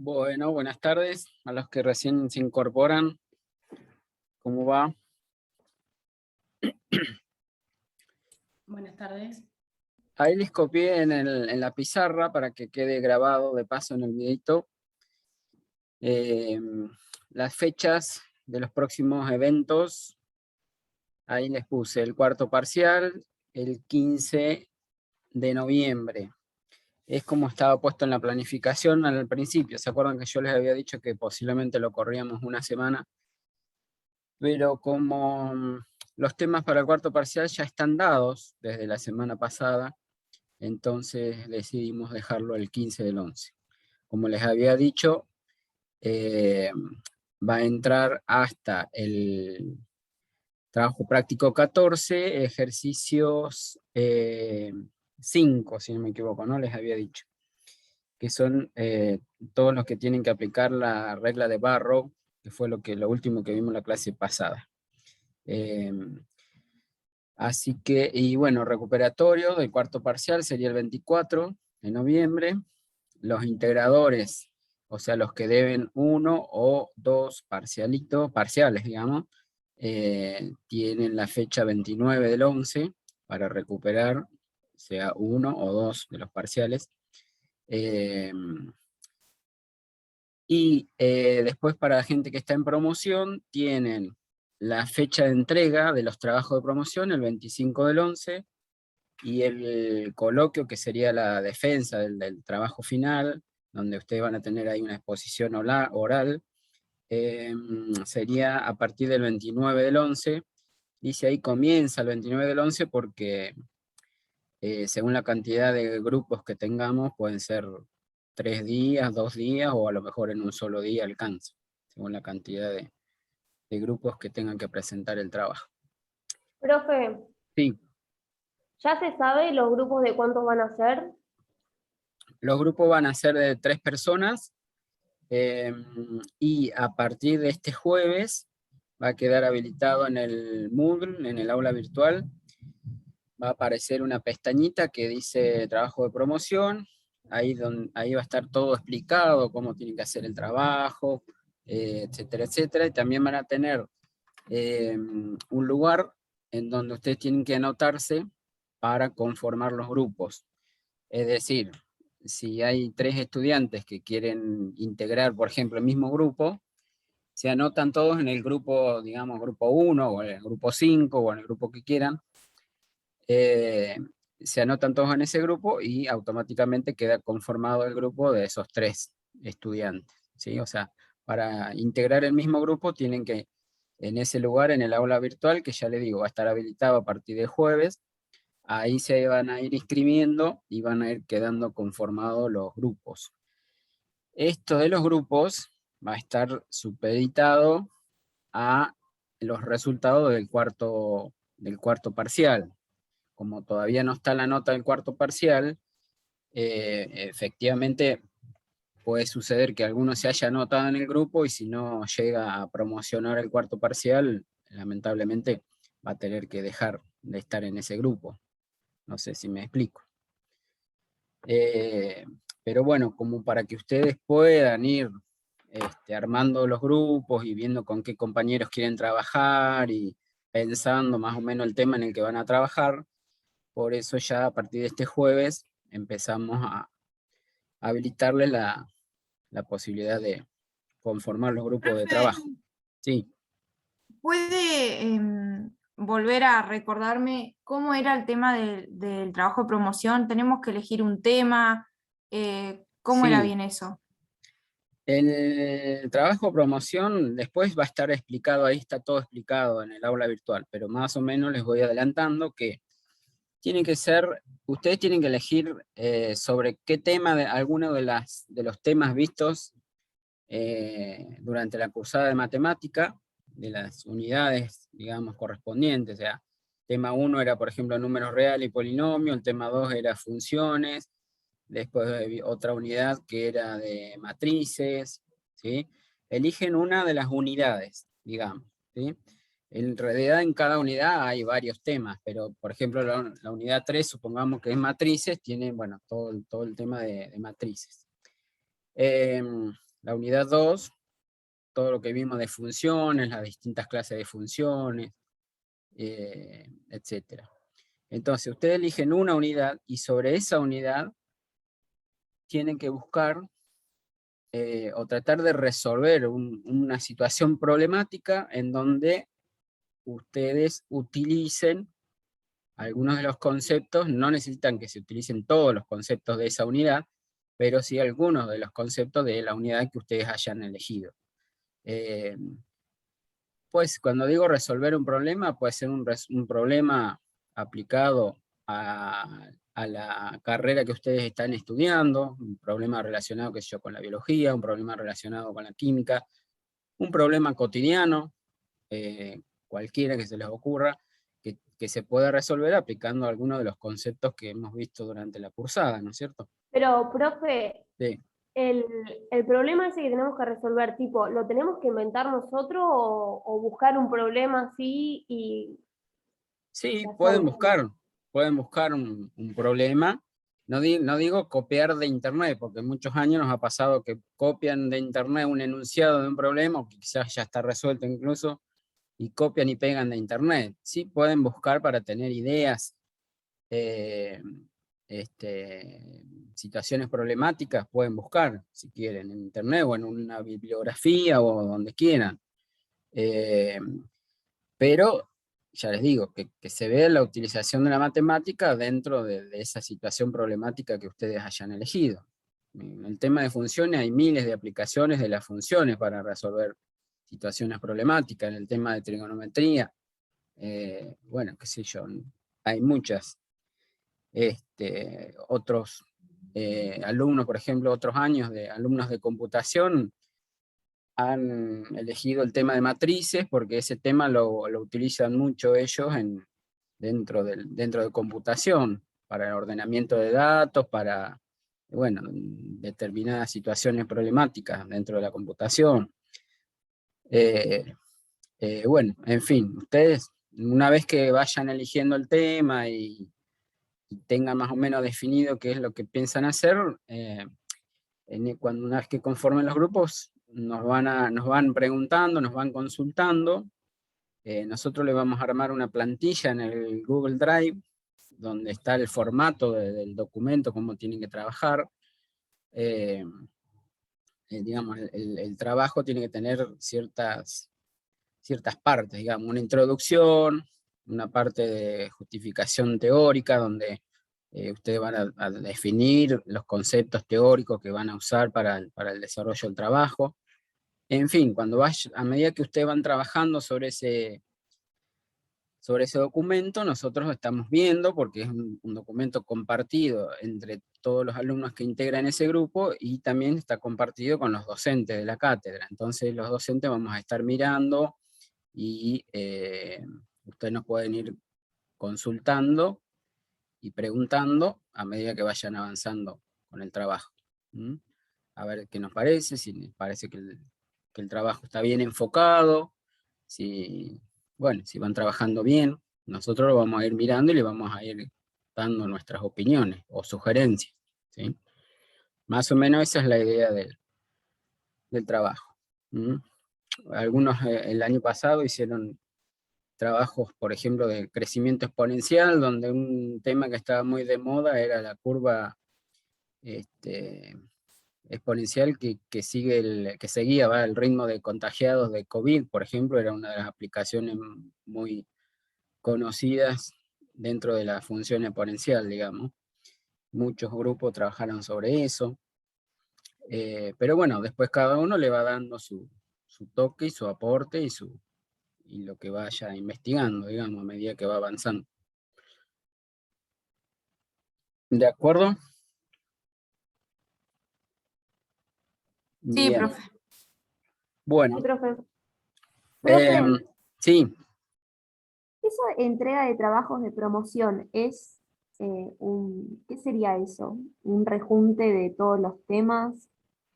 Bueno, buenas tardes a los que recién se incorporan. ¿Cómo va? Buenas tardes. Ahí les copié en la pizarra para que quede grabado de paso en el videito eh, las fechas de los próximos eventos. Ahí les puse el cuarto parcial, el 15 de noviembre. Es como estaba puesto en la planificación al principio. ¿Se acuerdan que yo les había dicho que posiblemente lo corríamos una semana? Pero como los temas para el cuarto parcial ya están dados desde la semana pasada, entonces decidimos dejarlo el 15 del 11. Como les había dicho, eh, va a entrar hasta el trabajo práctico 14, ejercicios 5, si no me equivoco, ¿no? Les había dicho, que son todos los que tienen que aplicar la regla de Barrow, que fue lo último que vimos en la clase pasada. Eh, Así que, y bueno, recuperatorio del cuarto parcial sería el 24 de noviembre. Los integradores, o sea, los que deben uno o dos parciales, digamos, tienen la fecha 29 del 11 para recuperar, sea uno o dos de los parciales. Eh, Después para la gente que está en promoción, tienen la fecha de entrega de los trabajos de promoción, el 25 del 11, y el coloquio, que sería la defensa del trabajo final, donde ustedes van a tener ahí una exposición oral, sería a partir del 29 del 11. Dice ahí comienza el 29 del 11 porque según la cantidad de grupos que tengamos, pueden ser 3 días, 2 días, o a lo mejor en un solo día alcanza, según la cantidad de grupos que tengan que presentar el trabajo. Profe, Sí, ¿ya se sabe los grupos de cuántos van a ser? los grupos van a ser de 3 personas, y a partir de este jueves va a quedar habilitado en el Moodle, en el aula virtual, va a aparecer una pestañita que dice trabajo de promoción. Ahí va a estar todo explicado, cómo tienen que hacer el trabajo, etcétera, etcétera. Y también van a tener un lugar en donde ustedes tienen que anotarse para conformar los grupos. Es decir, si hay 3 estudiantes que quieren integrar, por ejemplo, el mismo grupo, se anotan todos en el grupo, digamos, grupo 1, o en el grupo 5, o en el grupo que quieran. eh, Se anotan todos en ese grupo y automáticamente queda conformado el grupo de esos 3 estudiantes, ¿sí? O sea, para integrar el mismo grupo tienen que, en ese lugar, en el aula virtual, que ya les digo, va a estar habilitado a partir de jueves, ahí se van a ir inscribiendo y van a ir quedando conformados los grupos. Esto de los grupos va a estar supeditado a los resultados del cuarto parcial. Como todavía no está la nota del cuarto parcial, efectivamente puede suceder que alguno se haya anotado en el grupo y si no llega a promocionar el cuarto parcial, lamentablemente va a tener que dejar de estar en ese grupo. No sé si me explico. Eh, pero bueno, como para que ustedes puedan ir armando los grupos y viendo con qué compañeros quieren trabajar y pensando más o menos el tema en el que van a trabajar, por eso ya a partir de este jueves empezamos a habilitarles la posibilidad de conformar los grupos de Profe, trabajo. Sí. ¿puede volver a recordarme cómo era el tema del trabajo de promoción? ¿Tenemos que elegir un tema? ¿Cómo era Sí, bien eso? el trabajo promoción después va a estar explicado, ahí está todo explicado en el aula virtual, pero más o menos les voy adelantando que tiene que ser, ustedes tienen que elegir sobre qué tema, de alguno de los temas vistos durante la cursada de matemática, de las unidades, digamos, correspondientes. O sea, tema 1 era, por ejemplo, números reales y polinomio, el tema 2 era funciones, después otra unidad que era de matrices, ¿sí? Eligen una de las unidades, digamos, ¿sí? En realidad en cada unidad hay varios temas, pero por ejemplo la unidad 3, supongamos que es matrices, tiene, bueno, todo el tema de matrices. la unidad 2, todo lo que vimos de funciones, las distintas clases de funciones, etc. Entonces, ustedes eligen una unidad y sobre esa unidad tienen que buscar o tratar de resolver una situación problemática en donde ustedes utilicen algunos de los conceptos. No necesitan que se utilicen todos los conceptos de esa unidad, pero sí algunos de los conceptos de la unidad que ustedes hayan elegido. Pues cuando digo resolver un problema, puede ser un problema aplicado a la carrera que ustedes están estudiando, un problema relacionado, qué sé yo, con la biología, un problema relacionado con la química, un problema cotidiano, cualquiera que se les ocurra, que se pueda resolver aplicando algunos de los conceptos que hemos visto durante la cursada, ¿no es cierto? Pero, profe, Sí. el, el problema ese que tenemos que resolver, tipo, ¿lo tenemos que inventar nosotros o buscar un problema así y Sí, hacerlo? pueden buscar un problema. No digo copiar de internet, porque muchos años nos ha pasado que copian de internet un enunciado de un problema, o que quizás ya está resuelto incluso, y copian y pegan de internet. Sí, pueden buscar para tener ideas, eh, situaciones problemáticas, pueden buscar, si quieren, en internet o en una bibliografía o donde quieran. Eh, pero ya les digo, que se vea la utilización de la matemática dentro de esa situación problemática que ustedes hayan elegido. En el tema de funciones hay miles de aplicaciones de las funciones para resolver situaciones problemáticas. En el tema de trigonometría, bueno, qué sé yo, hay muchas. Otros alumnos, por ejemplo, otros años de alumnos de computación, han elegido el tema de matrices porque ese tema lo utilizan mucho ellos dentro de computación, para el ordenamiento de datos, para, bueno, determinadas situaciones problemáticas dentro de la computación. Bueno, en fin, ustedes, una vez que vayan eligiendo el tema y tengan más o menos definido qué es lo que piensan hacer, cuando una vez que conformen los grupos, nos van preguntando, nos van consultando. Nosotros le vamos a armar una plantilla en el Google Drive, donde está el formato del documento, cómo tienen que trabajar. Digamos, el trabajo tiene que tener ciertas partes, digamos, una introducción, una parte de justificación teórica, donde ustedes van a definir los conceptos teóricos que van a usar para el desarrollo del trabajo. En fin, a medida que ustedes van trabajando sobre ese documento, nosotros estamos viendo, porque es un documento compartido entre todos los alumnos que integran ese grupo, y también está compartido con los docentes de la cátedra. Entonces los docentes vamos a estar mirando, y ustedes nos pueden ir consultando y preguntando a medida que vayan avanzando con el trabajo. A ver qué nos parece, si les parece que el trabajo está bien enfocado, si van trabajando bien. Nosotros lo vamos a ir mirando y le vamos a ir dando nuestras opiniones o sugerencias, ¿sí? Más o menos esa es la idea del trabajo. Algunos el año pasado hicieron trabajos, por ejemplo, de crecimiento exponencial, donde un tema que estaba muy de moda era la curva exponencial que seguía el ritmo de contagiados de COVID, por ejemplo. Era una de las aplicaciones muy conocidas dentro de la función exponencial, digamos. Muchos grupos trabajaron sobre eso. Pero bueno, después cada uno le va dando su toque y su aporte y lo que vaya investigando, digamos, a medida que va avanzando. ¿De acuerdo? Sí, Bien. profe. Bueno, Sí, profe. em, Profe, sí, Esa entrega de trabajos de promoción es ¿qué sería eso? ¿Un rejunte de todos los temas?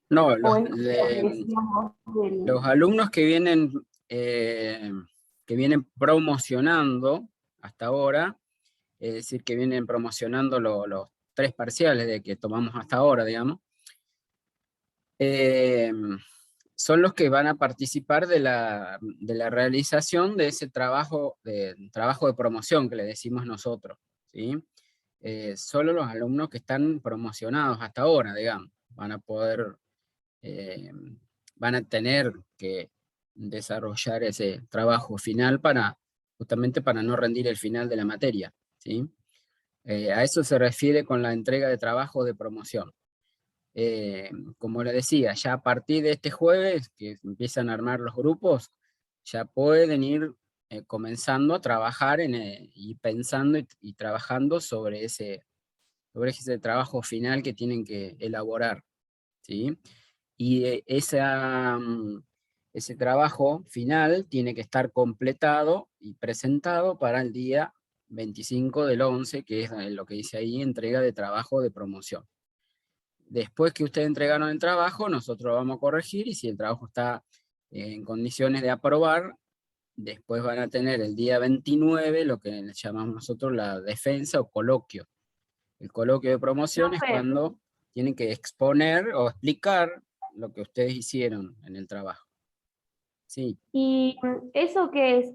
no, ¿O es como lo que decíamos los alumnos que vienen promocionando hasta ahora, es decir, que vienen promocionando los 3 parciales de que tomamos hasta ahora, digamos, son los que van a participar de la realización de ese trabajo de promoción que le decimos nosotros, ¿sí? Solo los alumnos que están promocionados hasta ahora, digamos, van a poder, van a tener que desarrollar ese trabajo final justamente para no rendir el final de la materia, ¿sí? A eso se refiere con la entrega de trabajo de promoción. Como les decía, ya a partir de este jueves, que empiezan a armar los grupos, ya pueden ir comenzando a trabajar y pensando y trabajando sobre ese trabajo final que tienen que elaborar, ¿sí? Y ese trabajo final tiene que estar completado y presentado para el día 25/11, que es lo que dice ahí, entrega de trabajo de promoción. Después que ustedes entregaron el trabajo, nosotros lo vamos a corregir, y si el trabajo está en condiciones de aprobar, después van a tener el día 29 lo que le llamamos nosotros la defensa o coloquio. El coloquio de promoción es Profe. cuando tienen que exponer o explicar lo que ustedes hicieron en el trabajo. Sí. ¿Y eso qué es?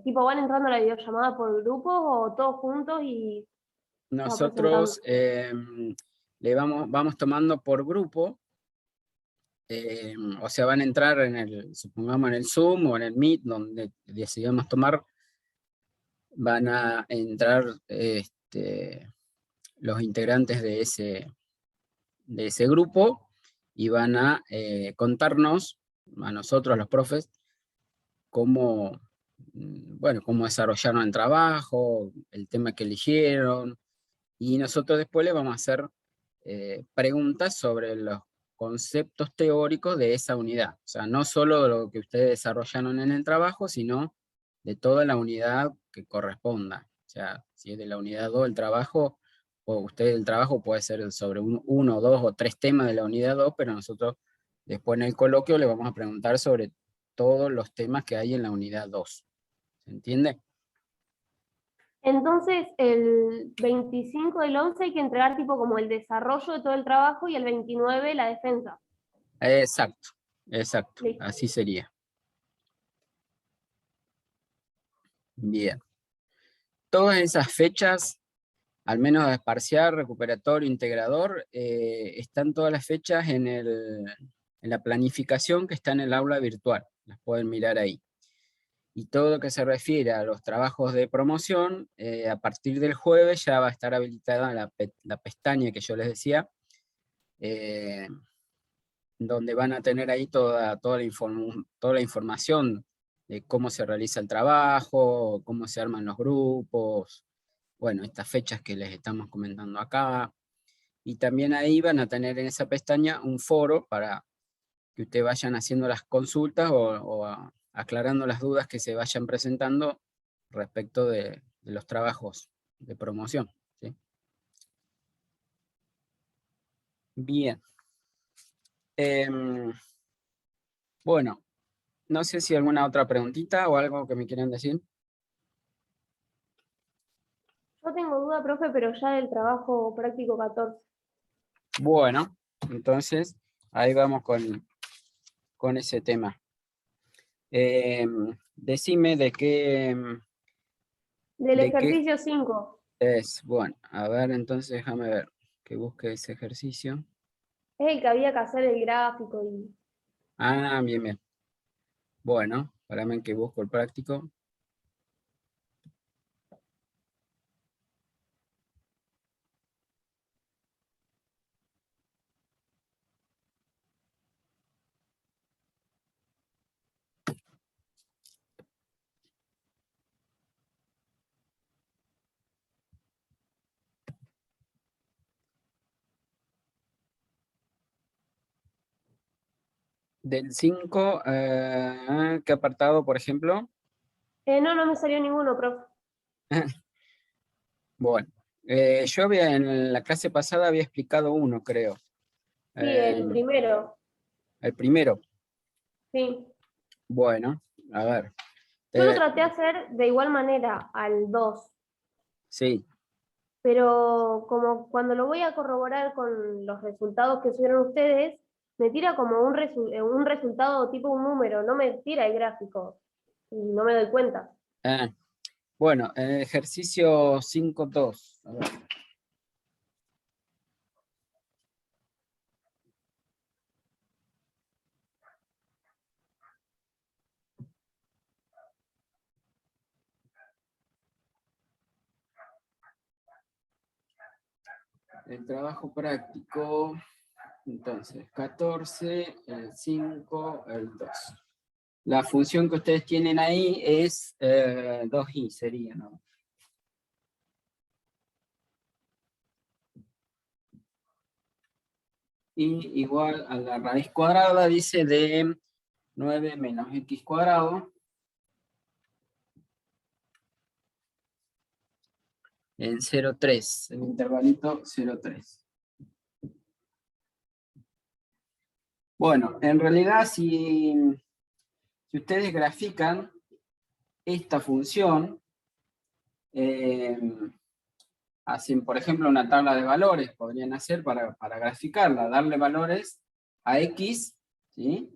¿Tipo van entrando a la videollamada por grupos o todos juntos y se va Nosotros presentando? vamos tomando por grupo, o sea, van a entrar supongamos en el Zoom o en el Meet, donde decidamos tomar, van a entrar los integrantes de ese grupo, y van a contarnos a nosotros, los profes, cómo desarrollaron el trabajo, el tema que eligieron, y nosotros después les vamos a hacer preguntas sobre los conceptos teóricos de esa unidad. O sea, no solo de lo que ustedes desarrollaron en el trabajo, sino de toda la unidad que corresponda. O sea, si es de la unidad 2 el trabajo, o ustedes el trabajo puede ser sobre uno, dos o tres temas de la unidad 2, pero nosotros después en el coloquio le vamos a preguntar sobre todos los temas que hay en la unidad 2. ¿Se entiende? Entonces, el 25/11 hay que entregar tipo como el desarrollo de todo el trabajo y el 29 la defensa. Exacto, Listo. así sería. Bien. Todas esas fechas, al menos de parcial, recuperatorio, integrador, están todas las fechas en la planificación que está en el aula virtual. Las pueden mirar ahí. Y todo lo que se refiere a los trabajos de promoción, a partir del jueves ya va a estar habilitada la pestaña que yo les decía, donde van a tener ahí toda la información de cómo se realiza el trabajo, cómo se arman los grupos, bueno, estas fechas que les estamos comentando acá. Y también ahí van a tener en esa pestaña un foro para que ustedes vayan haciendo las consultas o aclarando las dudas que se vayan presentando respecto de los trabajos de promoción, ¿sí? Bien. Bueno, no sé si alguna otra preguntita o algo que me quieran decir. Yo tengo duda, profe, pero ya del trabajo práctico 14. Bueno, entonces ahí vamos con ese tema. Decime de qué Del ¿de qué ejercicio 5. es? Bueno, a ver, entonces déjame ver que busque ese ejercicio. Es el que había que hacer el gráfico y... Ah, bien, bien. Bueno, espérame que busco el práctico. Del 5, ¿qué apartado, por ejemplo? No me salió ninguno, profe. Bueno, yo en la clase pasada había explicado uno, creo. Sí, el primero. El primero. Sí. Bueno, a ver. Yo lo traté de hacer de igual manera al 2, Sí, pero como cuando lo voy a corroborar con los resultados que subieron ustedes, me tira como un resultado tipo un número, no me tira el gráfico y no me doy cuenta. Bueno, en el ejercicio 5.2. A ver. El trabajo práctico, entonces, 14, el 5, el 2. La función que ustedes tienen ahí es 2i, sería, ¿no? Y igual a la raíz cuadrada, dice, de 9 menos x cuadrado en 0,3, el intervalito 0,3. Bueno, en realidad si ustedes grafican esta función, hacen, por ejemplo, una tabla de valores, podrían hacer para graficarla, darle valores a x, ¿sí?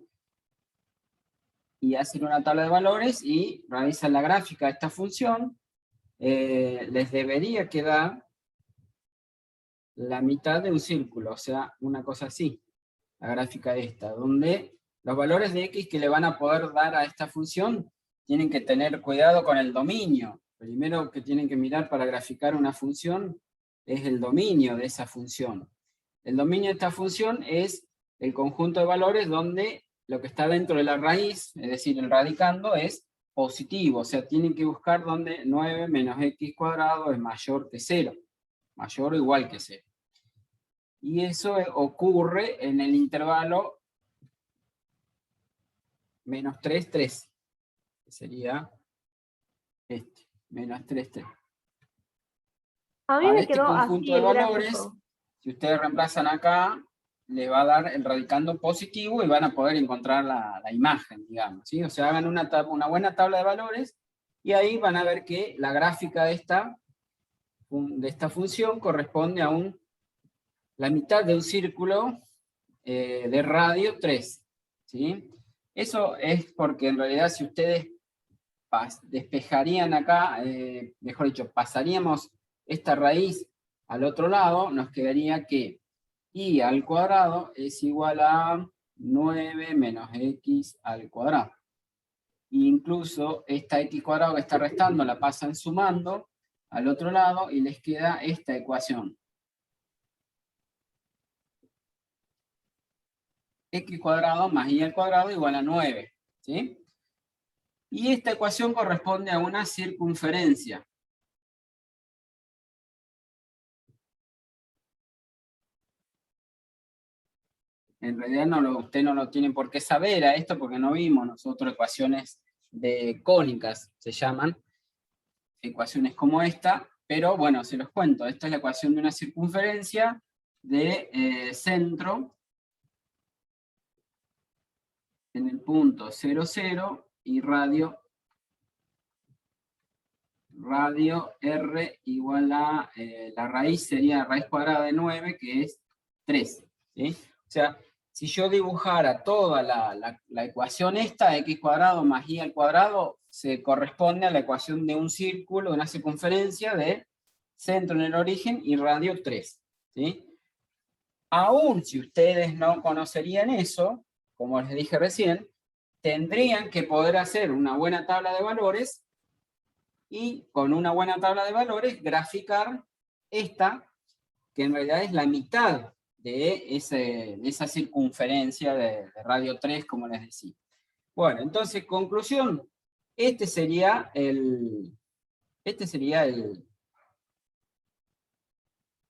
Y hacen una tabla de valores y realizan la gráfica de esta función, les debería quedar la mitad de un círculo, o sea, una cosa así, la gráfica esta, donde los valores de x que le van a poder dar a esta función tienen que tener cuidado con el dominio. Primero que tienen que mirar para graficar una función es el dominio de esa función. El dominio de esta función es el conjunto de valores donde lo que está dentro de la raíz, es decir, el radicando, es positivo. O sea, tienen que buscar donde 9 menos x cuadrado es mayor que 0. Mayor o igual que 0. Y eso ocurre en el intervalo menos 3, 3. Que sería este, menos 3, 3. A mí Para me este quedó conjunto así de el valores, gráfico. si ustedes reemplazan acá, le va a dar el radicando positivo y van a poder encontrar la imagen, digamos, ¿sí? O sea, hagan una buena tabla de valores y ahí van a ver que la gráfica de esta función corresponde a la mitad de un círculo de radio 3, ¿sí? Eso es porque en realidad si ustedes despejarían acá, mejor dicho, pasaríamos esta raíz al otro lado, nos quedaría que y al cuadrado es igual a 9 menos x al cuadrado. E incluso esta x cuadrado que está restando la pasan sumando al otro lado y les queda esta ecuación. X cuadrado más y al cuadrado igual a 9. ¿Sí? Y esta ecuación corresponde a una circunferencia. En realidad usted no lo tiene por qué saber a esto porque no vimos nosotros ecuaciones de cónicas, se llaman, ecuaciones como esta, pero bueno, se los cuento. Esta es la ecuación de una circunferencia de centro en el punto 0, 0 y radio R igual a, la raíz sería raíz cuadrada de 9, que es 3. ¿Sí? O sea, si yo dibujara toda la ecuación esta, x cuadrado más y al cuadrado, se corresponde a la ecuación de un círculo, de una circunferencia de centro en el origen y radio 3. ¿Sí? Aún si ustedes no conocerían eso, como les dije recién, tendrían que poder hacer una buena tabla de valores y con una buena tabla de valores graficar esta, que en realidad es la mitad de esa circunferencia de radio 3, como les decía. Bueno, entonces, conclusión, este sería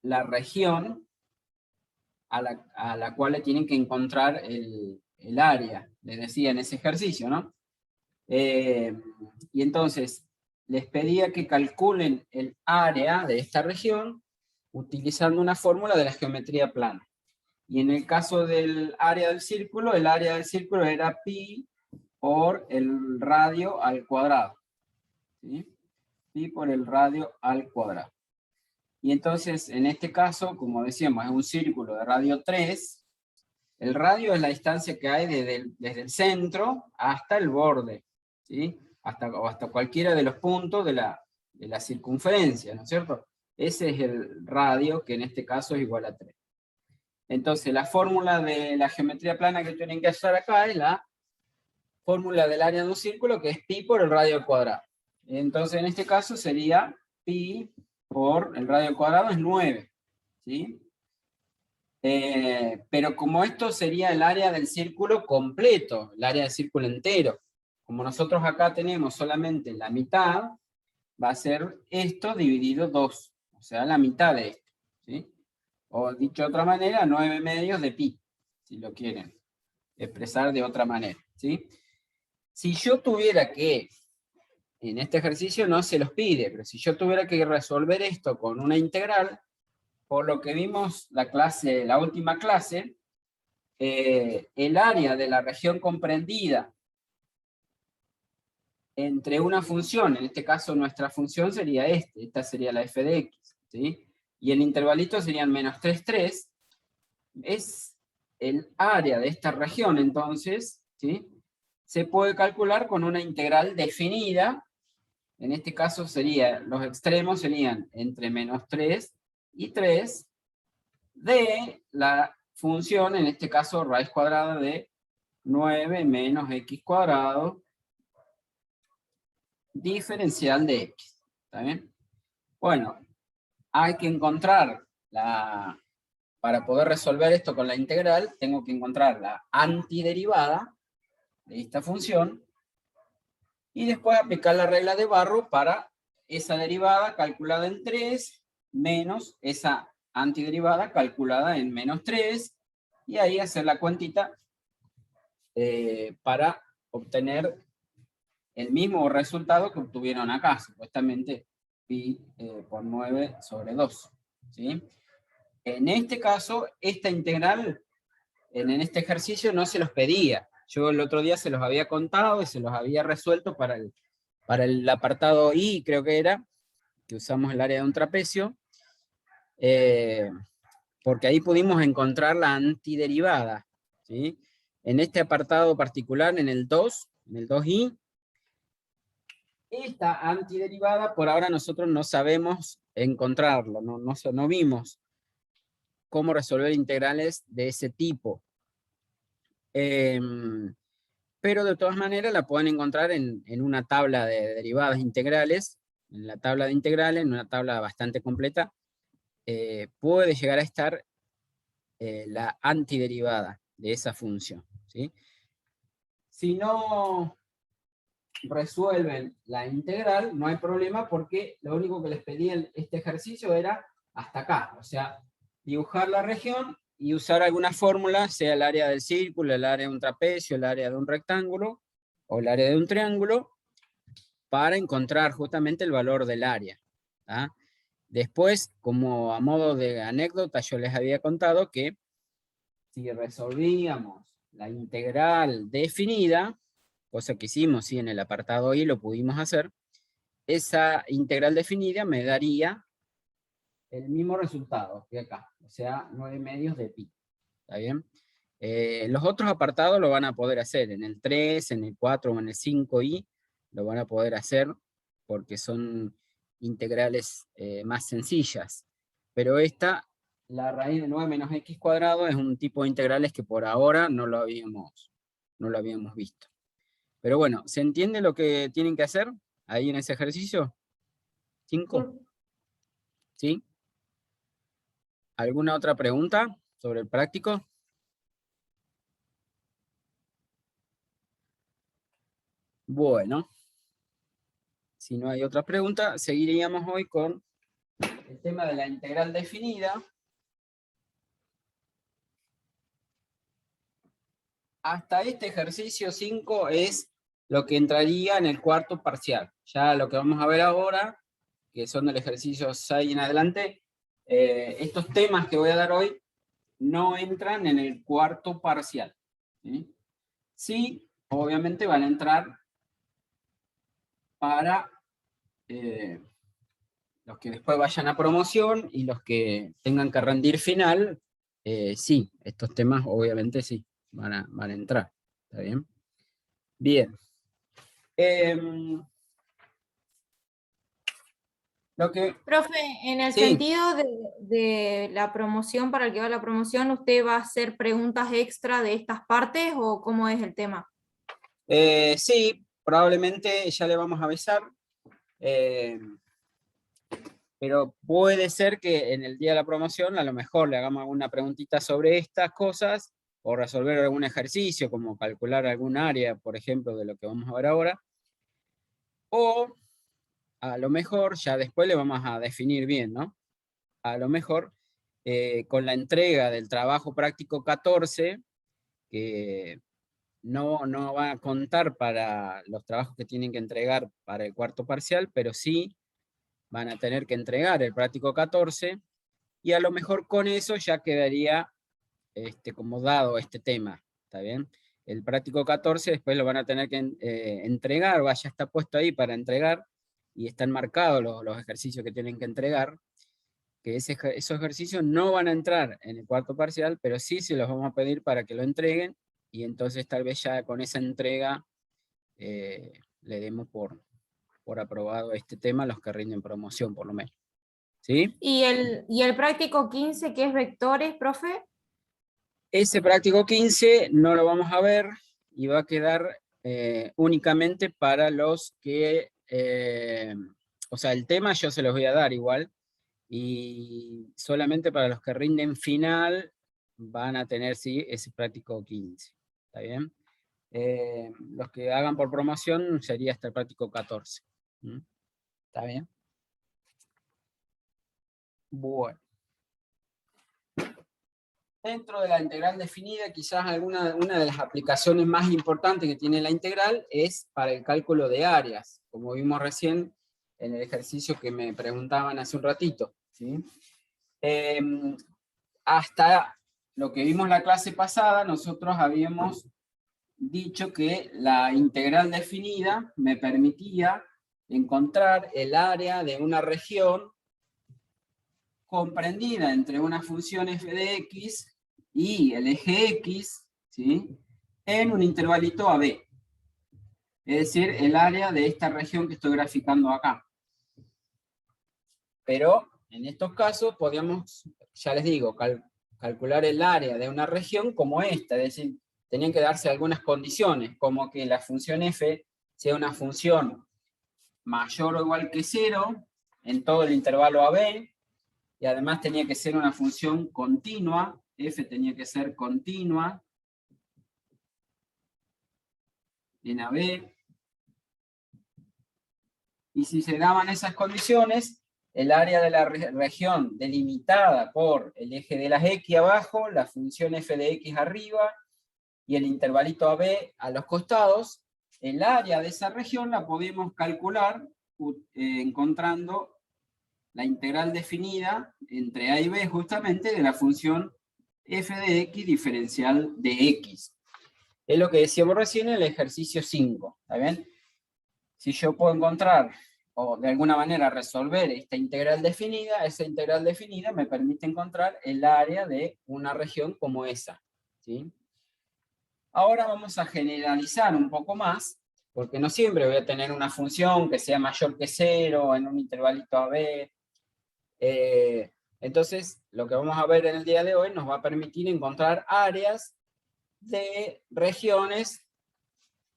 la región a la cual le tienen que encontrar el área, les decía en ese ejercicio, ¿no? Y entonces, les pedía que calculen el área de esta región utilizando una fórmula de la geometría plana. Y en el caso del área del círculo, el área del círculo era pi por el radio al cuadrado. ¿Sí? Pi por el radio al cuadrado. Y entonces, en este caso, como decíamos, es un círculo de radio 3, El radio es la distancia que hay desde el centro hasta el borde, ¿sí? Hasta cualquiera de los puntos de la circunferencia, ¿no es cierto? Ese es el radio, que en este caso es igual a 3. Entonces, la fórmula de la geometría plana que tienen que hacer acá es la fórmula del área de un círculo, que es pi por el radio al cuadrado. Entonces, en este caso sería pi por el radio al cuadrado es 9, ¿sí? Pero como esto sería el área del círculo completo, el área del círculo entero, como nosotros acá tenemos solamente la mitad, va a ser esto dividido 2, o sea, la mitad de esto, ¿sí? O dicho de otra manera, 9 medios de pi, si lo quieren expresar de otra manera, ¿sí? Si yo tuviera que, en este ejercicio no se los pide, pero si yo tuviera que resolver esto con una integral, por lo que vimos la última clase, el área de la región comprendida entre una función, en este caso nuestra función sería esta sería la f de x, ¿sí? Y el intervalito serían menos 3, 3, es el área de esta región, entonces, ¿sí? Se puede calcular con una integral definida, en este caso los extremos serían entre menos 3 y 3, de la función, en este caso raíz cuadrada de 9 menos x cuadrado, diferencial de x, ¿está bien? Bueno, hay que encontrar para poder resolver esto con la integral, tengo que encontrar la antiderivada de esta función, y después aplicar la regla de Barrow para esa derivada calculada en 3, menos esa antiderivada calculada en menos 3, y ahí hacer la cuentita para obtener el mismo resultado que obtuvieron acá, supuestamente pi por 9 sobre 2, ¿sí? En este caso, esta integral, en este ejercicio no se los pedía. Yo el otro día se los había contado y se los había resuelto para el apartado I, creo que era, que usamos el área de un trapecio, porque ahí pudimos encontrar la antiderivada, ¿sí? En este apartado particular, en el 2i, esta antiderivada por ahora nosotros no sabemos encontrarlo, no vimos cómo resolver integrales de ese tipo. Pero de todas maneras la pueden encontrar en una tabla de derivadas integrales, en la tabla de integrales, en una tabla bastante completa, puede llegar a estar la antiderivada de esa función, ¿sí? Si no resuelven la integral, no hay problema, porque lo único que les pedí en este ejercicio era hasta acá, o sea, dibujar la región y usar alguna fórmula, sea el área del círculo, el área de un trapecio, el área de un rectángulo, o el área de un triángulo, para encontrar justamente el valor del área, ¿tá? Después, como a modo de anécdota, yo les había contado que si resolvíamos la integral definida, cosa que hicimos, sí, en el apartado I lo pudimos hacer, esa integral definida me daría el mismo resultado que acá, o sea, 9 medios de pi, ¿está bien? Los otros apartados lo van a poder hacer, en el 3, en el 4 o en el 5i, lo van a poder hacer, porque son integrales más sencillas, pero esta, la raíz de 9 menos x cuadrado, es un tipo de integrales que por ahora no lo habíamos visto. Pero bueno, ¿se entiende lo que tienen que hacer ahí en ese ejercicio? 5. ¿Sí? ¿Alguna otra pregunta sobre el práctico? Bueno, si no hay otra pregunta, seguiríamos hoy con el tema de la integral definida. Hasta este ejercicio 5 es lo que entraría en el cuarto parcial. Ya lo que vamos a ver ahora, que son del ejercicio 6 en adelante, estos temas que voy a dar hoy no entran en el cuarto parcial, ¿sí? Sí, obviamente van a entrar para los que después vayan a promoción y los que tengan que rendir final, sí, estos temas obviamente sí, van a entrar. ¿Está bien? Bien. Lo que... Profe, en el Sí, sentido de la promoción, para el que va a la promoción, ¿usted va a hacer preguntas extra de estas partes o cómo es el tema? sí, probablemente ya le vamos a avisar. Pero puede ser que en el día de la promoción a lo mejor le hagamos alguna preguntita sobre estas cosas o resolver algún ejercicio, como calcular algún área, por ejemplo, de lo que vamos a ver ahora. O a lo mejor, ya después le vamos a definir bien, ¿no? A lo mejor con la entrega del trabajo práctico 14, que no va a contar para los trabajos que tienen que entregar para el cuarto parcial, pero sí van a tener que entregar el práctico 14, y a lo mejor con eso ya quedaría como dado este tema, ¿está bien? El práctico 14 después lo van a tener que entregar, ya está puesto ahí para entregar, y están marcados los ejercicios que tienen que entregar, que esos ejercicios no van a entrar en el cuarto parcial, pero sí se los vamos a pedir para que lo entreguen, y entonces tal vez ya con esa entrega le demos por aprobado este tema a los que rinden promoción, por lo menos. ¿Sí? ¿Y el práctico 15, que es vectores, profe? Ese práctico 15 no lo vamos a ver y va a quedar únicamente para los que, o sea, el tema yo se los voy a dar igual, y solamente para los que rinden final van a tener, sí, ese práctico 15. ¿Está bien? Los que hagan por promoción sería hasta el práctico 14. ¿Mm? ¿Está bien? Bueno. Dentro de la integral definida, quizás una de las aplicaciones más importantes que tiene la integral es para el cálculo de áreas, como vimos recién en el ejercicio que me preguntaban hace un ratito, ¿sí? Hasta lo que vimos la clase pasada, nosotros habíamos dicho que la integral definida me permitía encontrar el área de una región comprendida entre una función f de x y el eje x, ¿sí?, en un intervalito AB. Es decir, el área de esta región que estoy graficando acá. Pero en estos casos podíamos, ya les digo, calcular el área de una región como esta, es decir, tenían que darse algunas condiciones, como que la función f sea una función mayor o igual que 0 en todo el intervalo AB, y además tenía que ser una función continua, f tenía que ser continua en AB, y si se daban esas condiciones, el área de la región delimitada por el eje de las x abajo, la función f de x arriba, y el intervalito AB a los costados, el área de esa región la podemos calcular encontrando la integral definida entre a y b justamente de la función f de x diferencial de x. Es lo que decíamos recién en el ejercicio 5, ¿está bien? Si yo puedo encontrar, o de alguna manera resolver esta integral definida, esa integral definida me permite encontrar el área de una región como esa, ¿sí? Ahora vamos a generalizar un poco más, porque no siempre voy a tener una función que sea mayor que 0 en un intervalito AB. Entonces, lo que vamos a ver en el día de hoy nos va a permitir encontrar áreas de regiones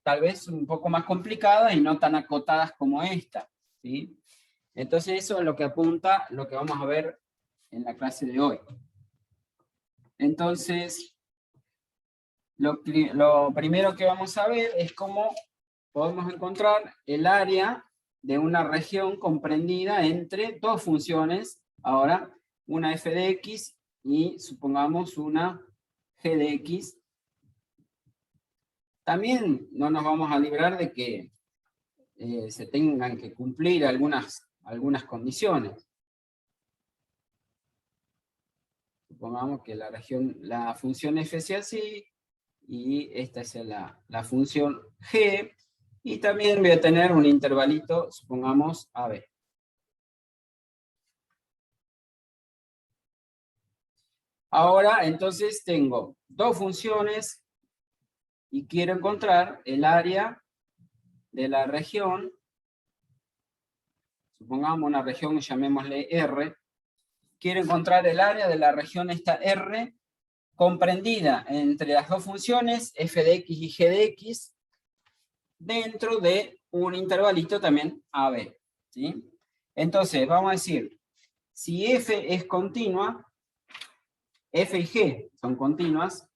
tal vez un poco más complicadas y no tan acotadas como esta, ¿sí? Entonces eso es lo que apunta lo que vamos a ver en la clase de hoy. Entonces, lo primero que vamos a ver es cómo podemos encontrar el área de una región comprendida entre dos funciones, ahora una f de x y supongamos una g de x. También no nos vamos a librar de que se tengan que cumplir algunas condiciones. Supongamos que la función f sea así, y esta es la función g, y también voy a tener un intervalito, supongamos AB. Ahora, entonces, tengo dos funciones y quiero encontrar el área de la región, supongamos una región, llamémosle R, quiero encontrar el área de la región esta R, comprendida entre las dos funciones, f de x y g de x, dentro de un intervalito también AB, ¿sí? Entonces, vamos a decir, si f es continua, f y g son continuas,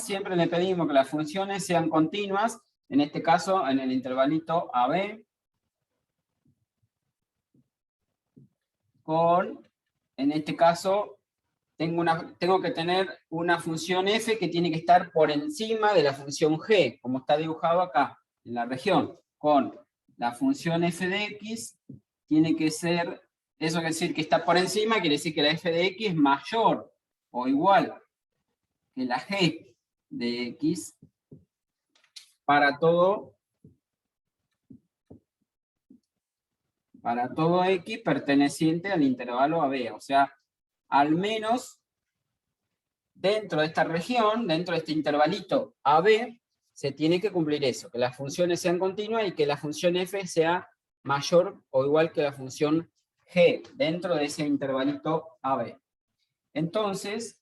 siempre le pedimos que las funciones sean continuas, en este caso en el intervalito AB, con, en este caso, tengo que tener una función f que tiene que estar por encima de la función g, como está dibujado acá, en la región, con la función f de x, tiene que ser, eso quiere decir que está por encima, quiere decir que la f de x es mayor o igual que la g de x para todo x perteneciente al intervalo AB, o sea, al menos dentro de esta región, dentro de este intervalito AB, se tiene que cumplir eso, que las funciones sean continuas y que la función f sea mayor o igual que la función g, dentro de ese intervalito AB. Entonces,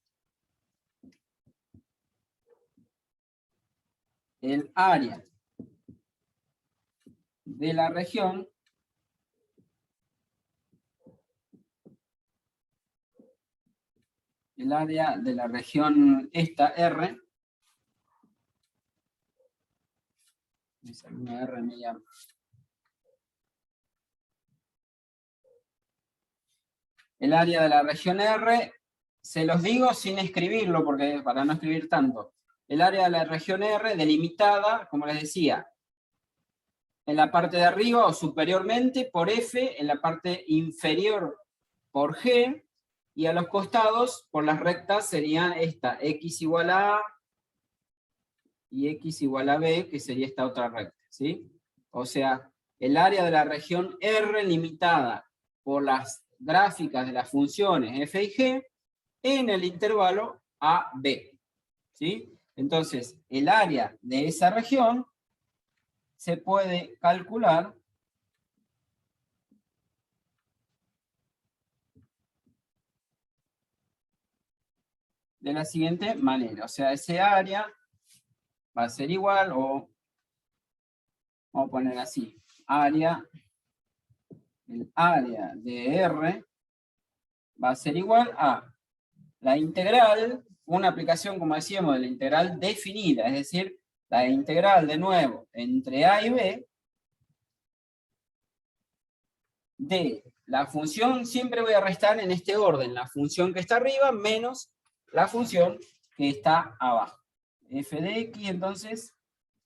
el área de la región esta R, una R mía. El área de la región R, se los digo sin escribirlo, porque para no escribir tanto. El área de la región R delimitada, como les decía, en la parte de arriba o superiormente por F, en la parte inferior por G, y a los costados, por las rectas, serían esta, x igual a y x igual a b, que sería esta otra recta, ¿sí? O sea, el área de la región R limitada por las gráficas de las funciones f y g en el intervalo AB, ¿sí? Entonces, el área de esa región se puede calcular de la siguiente manera. O sea, ese área va a ser igual, o vamos a poner así, el área de R va a ser igual a la integral, una aplicación, como decíamos, de la integral definida, es decir, la integral de nuevo entre A y B de la función, siempre voy a restar en este orden, la función que está arriba menos la función que está abajo. F de x, entonces,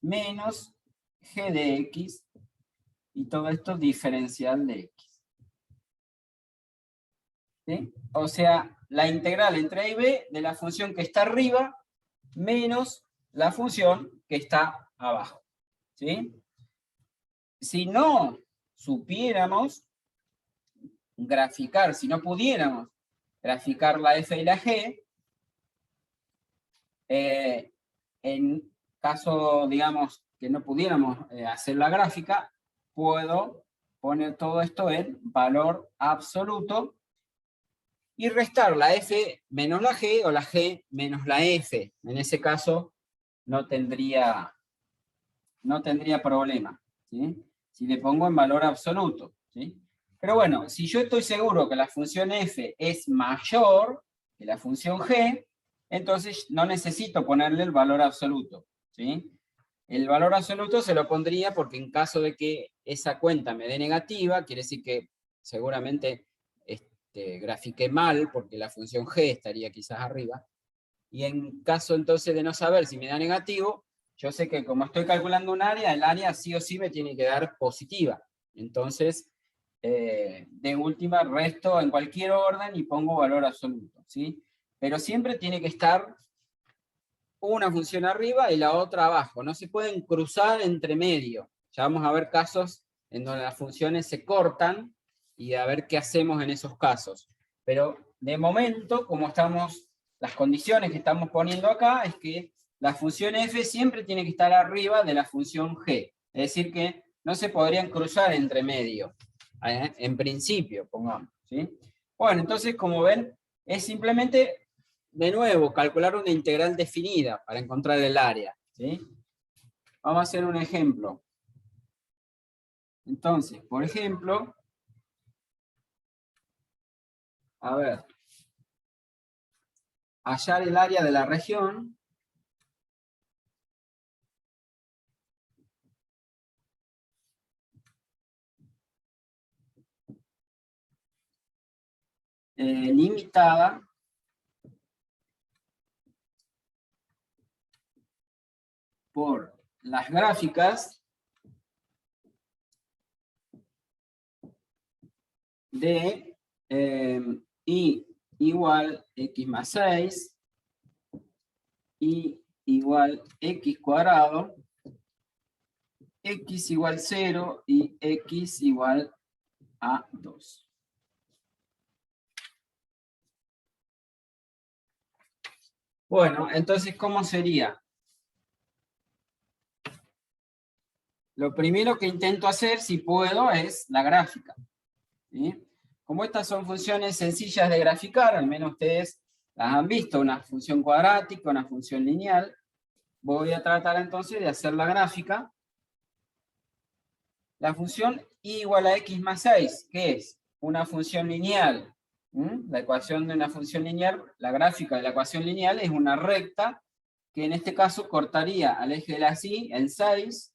menos g de x, y todo esto diferencial de x. ¿Sí? O sea, la integral entre a y b de la función que está arriba menos la función que está abajo. ¿Sí? Si no supiéramos graficar, si no pudiéramos graficar la f y la g, en caso, digamos, que no pudiéramos hacer la gráfica, puedo poner todo esto en valor absoluto y restar la f menos la g o la g menos la f. En ese caso no tendría problema, ¿sí? Si le pongo en valor absoluto, ¿sí? Pero bueno, si yo estoy seguro que la función f es mayor que la función g, entonces no necesito ponerle el valor absoluto, ¿sí? El valor absoluto se lo pondría porque en caso de que esa cuenta me dé negativa, quiere decir que seguramente grafiqué mal, porque la función g estaría quizás arriba, y en caso entonces de no saber si me da negativo, yo sé que como estoy calculando un área, el área sí o sí me tiene que dar positiva. Entonces, de última, resto en cualquier orden y pongo valor absoluto, ¿sí? Pero siempre tiene que estar una función arriba y la otra abajo. No se pueden cruzar entre medio. Ya vamos a ver casos en donde las funciones se cortan y a ver qué hacemos en esos casos. Pero de momento, como estamos, las condiciones que estamos poniendo acá es que la función f siempre tiene que estar arriba de la función g. Es decir que no se podrían cruzar entre medio. En principio, pongamos. ¿Sí? Bueno, entonces, como ven, es simplemente, de nuevo, calcular una integral definida para encontrar el área. ¿Sí? Vamos a hacer un ejemplo. Entonces, por ejemplo, a ver, hallar el área de la región. Limitada por las gráficas de y igual x más 6, y igual x cuadrado, x igual 0 y x igual a 2. Bueno, entonces, ¿cómo sería? Lo primero que intento hacer, si puedo, es la gráfica. ¿Sí? Como estas son funciones sencillas de graficar, al menos ustedes las han visto, una función cuadrática, una función lineal, voy a tratar entonces de hacer la gráfica. La función y igual a x más 6, ¿qué es? Una función lineal. La ecuación de una función lineal, la gráfica de la ecuación lineal es una recta que en este caso cortaría al eje de la y en 6,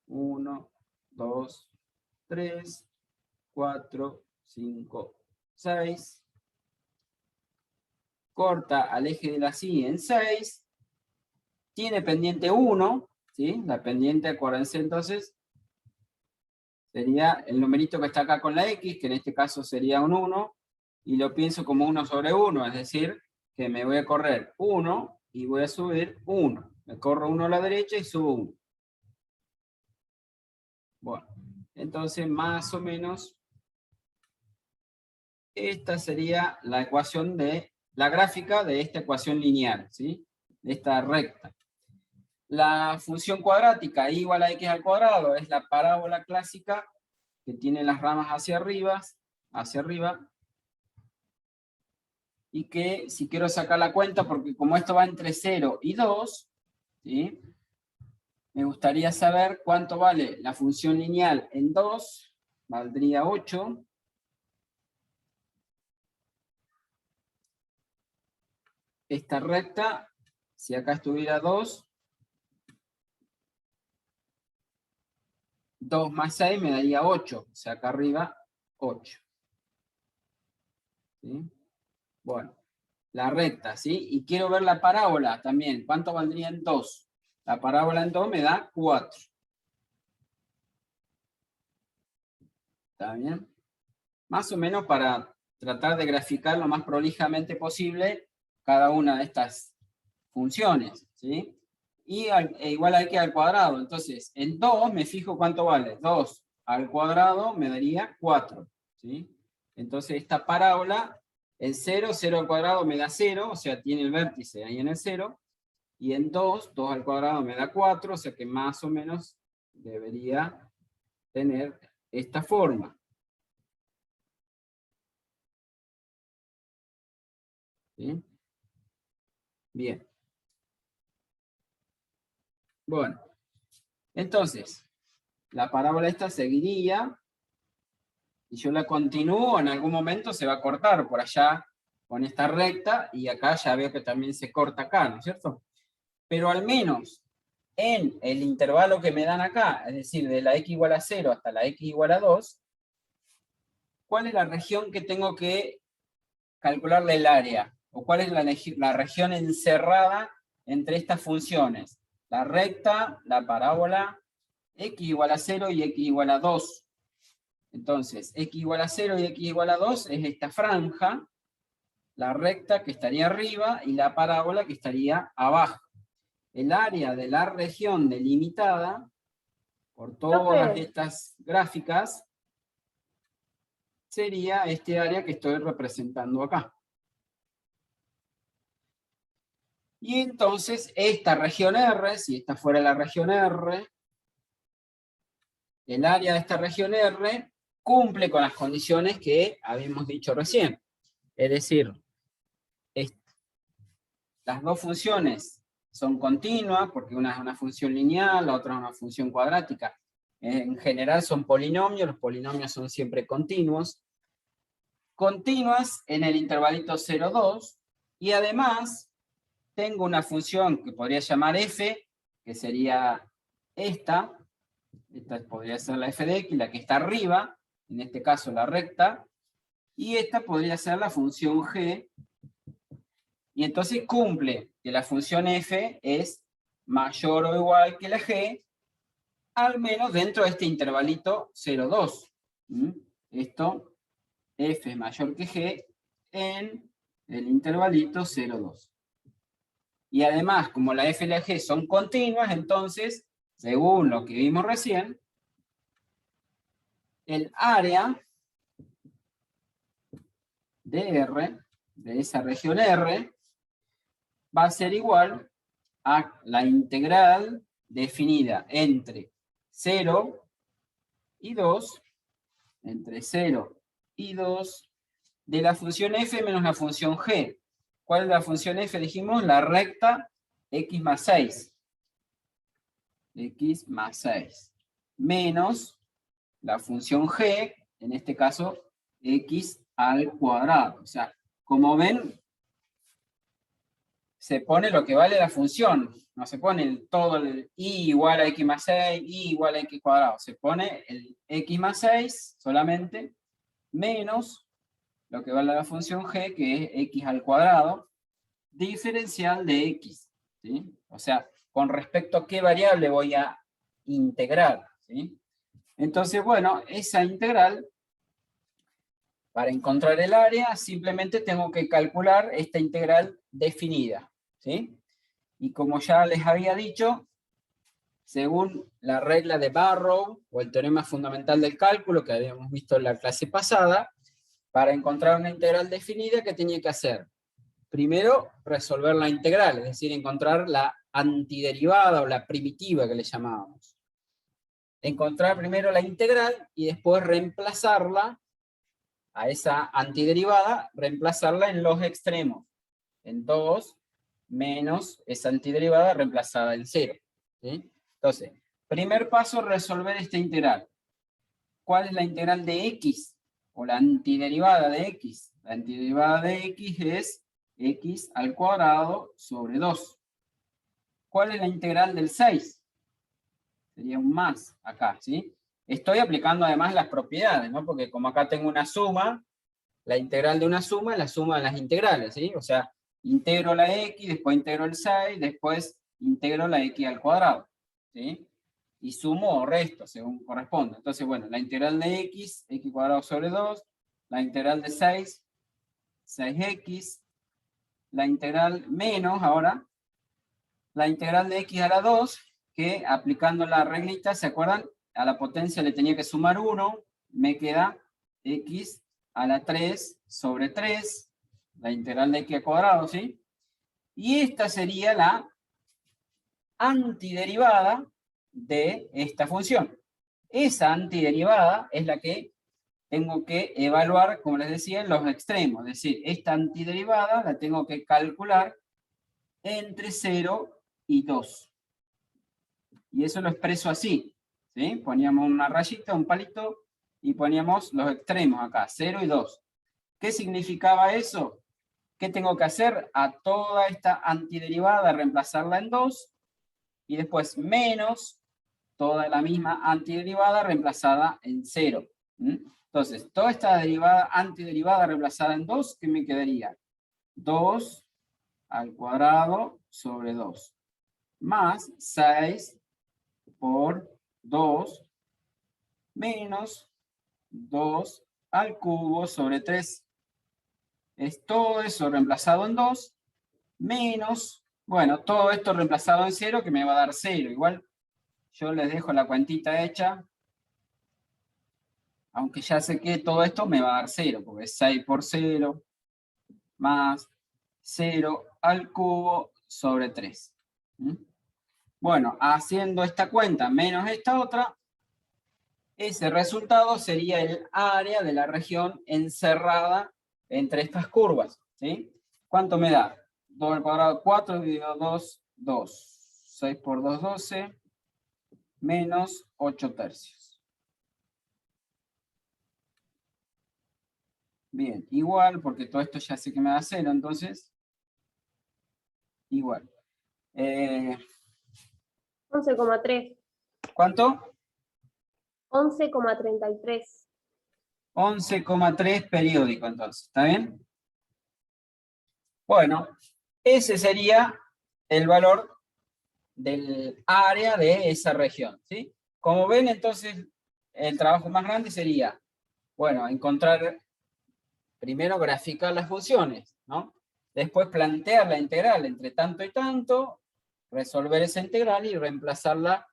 1, 2, 3, 4, 5, 6, corta al eje de la y en 6, tiene pendiente 1, ¿sí? La pendiente, acuérdense entonces, sería el numerito que está acá con la x, que en este caso sería un 1, y lo pienso como 1 sobre 1, es decir, que me voy a correr 1 y voy a subir 1. Me corro 1 a la derecha y subo 1. Bueno, entonces más o menos esta sería la ecuación de la gráfica de esta ecuación lineal, ¿sí? De esta recta. La función cuadrática y igual a x al cuadrado es la parábola clásica que tiene las ramas hacia arriba, y que si quiero sacar la cuenta, porque como esto va entre 0 y 2, ¿sí? Me gustaría saber cuánto vale la función lineal en 2, valdría 8. Esta recta, si acá estuviera 2, 2 más 6 me daría 8, o sea, acá arriba 8. ¿Sí? Bueno, la recta, ¿sí? Y quiero ver la parábola también. ¿Cuánto valdría en 2? La parábola en 2 me da 4. ¿Está bien? Más o menos para tratar de graficar lo más prolijamente posible cada una de estas funciones, ¿sí? Y igual a x al cuadrado. Entonces, en 2 me fijo cuánto vale. 2 al cuadrado me daría 4, ¿sí? Entonces, esta parábola, en 0, 0 al cuadrado me da 0, o sea, tiene el vértice ahí en el 0. Y en 2, 2 al cuadrado me da 4, o sea que más o menos debería tener esta forma. ¿Sí? Bien. Bueno, entonces, la parábola esta seguiría, y yo la continúo, en algún momento se va a cortar por allá con esta recta, y acá ya veo que también se corta acá, ¿no es cierto? Pero al menos en el intervalo que me dan acá, es decir, de la x igual a 0 hasta la x igual a 2, ¿cuál es la región que tengo que calcularle el área? ¿O cuál es la región encerrada entre estas funciones? La recta, la parábola, x igual a 0 y x igual a 2. Entonces, x igual a 0 y x igual a 2 es esta franja, la recta que estaría arriba y la parábola que estaría abajo. el área de la región delimitada por todas Profe. estas gráficas sería este área que estoy representando acá. Y entonces esta región R, si esta fuera la región R, el área de esta región R cumple con las condiciones que habíamos dicho recién. Es decir, las dos funciones son continuas, porque una es una función lineal, la otra es una función cuadrática. En general son polinomios, los polinomios son siempre continuos. Continuas en el intervalito 0, 2, y además tengo una función que podría llamar f, que sería esta podría ser la f de x, la que está arriba, en este caso la recta, y esta podría ser la función g, y entonces cumple que la función f es mayor o igual que la g, al menos dentro de este intervalito 0, 2. Esto, f es mayor que g en el intervalito 0, 2. Y además, como la f y la g son continuas, entonces, según lo que vimos recién, el área de R, de esa región R, va a ser igual a la integral definida entre 0 y 2, entre 0 y 2, de la función f menos la función g. ¿Cuál es la función f? Dijimos la recta x más 6. X más 6. Menos la función g, en este caso, x al cuadrado. O sea, como ven, se pone lo que vale la función. No se pone todo el y igual a x más 6, y igual a x cuadrado. Se pone el x más 6 solamente, menos lo que vale la función g, que es x al cuadrado, diferencial de x. ¿Sí? O sea, con respecto a qué variable voy a integrar. ¿Sí? Entonces, bueno, esa integral, para encontrar el área, simplemente tengo que calcular esta integral definida. ¿Sí? Y como ya les había dicho, según la regla de Barrow, o el teorema fundamental del cálculo, que habíamos visto en la clase pasada, para encontrar una integral definida, ¿qué tenía que hacer? Primero, resolver la integral, es decir, encontrar la antiderivada o la primitiva que le llamábamos. Encontrar primero la integral y después reemplazarla a esa antiderivada, reemplazarla en los extremos, en 2 menos esa antiderivada reemplazada en 0. ¿Sí? Entonces, primer paso, resolver esta integral. ¿Cuál es la integral de x? O la antiderivada de x. La antiderivada de x es x al cuadrado sobre 2. ¿Cuál es la integral del 6? Sería un más acá, ¿sí? Estoy aplicando además las propiedades, ¿no? Porque como acá tengo una suma, la integral de una suma es la suma de las integrales, ¿sí? O sea, integro la x, después integro el 6, después integro la x al cuadrado, ¿sí? Y sumo o resto, según corresponda. Entonces, bueno, la integral de x, x cuadrado sobre 2, la integral de 6, 6x, la integral menos, ahora, la integral de x a la 2, que aplicando la reglita, ¿se acuerdan? A la potencia le tenía que sumar 1, me queda x a la 3 sobre 3, la integral de x al cuadrado, ¿sí? Y esta sería la antiderivada de esta función. Esa antiderivada es la que tengo que evaluar, como les decía, en los extremos. Es decir, esta antiderivada la tengo que calcular entre 0 y 2. Y eso lo expreso así. ¿Sí? Poníamos una rayita, un palito, y poníamos los extremos acá, 0 y 2. ¿Qué significaba eso? ¿Qué tengo que hacer? A toda esta antiderivada reemplazarla en 2, y después menos toda la misma antiderivada reemplazada en 0. Entonces, toda esta antiderivada reemplazada en 2, ¿qué me quedaría? 2 al cuadrado sobre 2. Más 6 por 2 menos 2 al cubo sobre 3. Es todo eso reemplazado en 2, menos Bueno, todo esto reemplazado en 0, que me va a dar 0. Igual yo les dejo la cuentita hecha. Aunque ya sé que todo esto me va a dar 0, porque es 6 por 0 más 0 al cubo sobre 3. ¿Mm? Bueno, haciendo esta cuenta menos esta otra, ese resultado sería el área de la región encerrada entre estas curvas. ¿Sí? ¿Cuánto me da? 2 al cuadrado 4 dividido 2, 2. 6 por 2, 12, menos 8 tercios. Bien, igual, porque todo esto ya sé que me da 0, entonces, igual. 11,3. ¿Cuánto? 11,33. 11,3 periódico, entonces, ¿está bien? Bueno, ese sería el valor del área de esa región, ¿sí? Como ven, entonces, el trabajo más grande sería, bueno, encontrar, primero graficar las funciones, ¿no? Después plantear la integral entre tanto y tanto, resolver esa integral y reemplazarla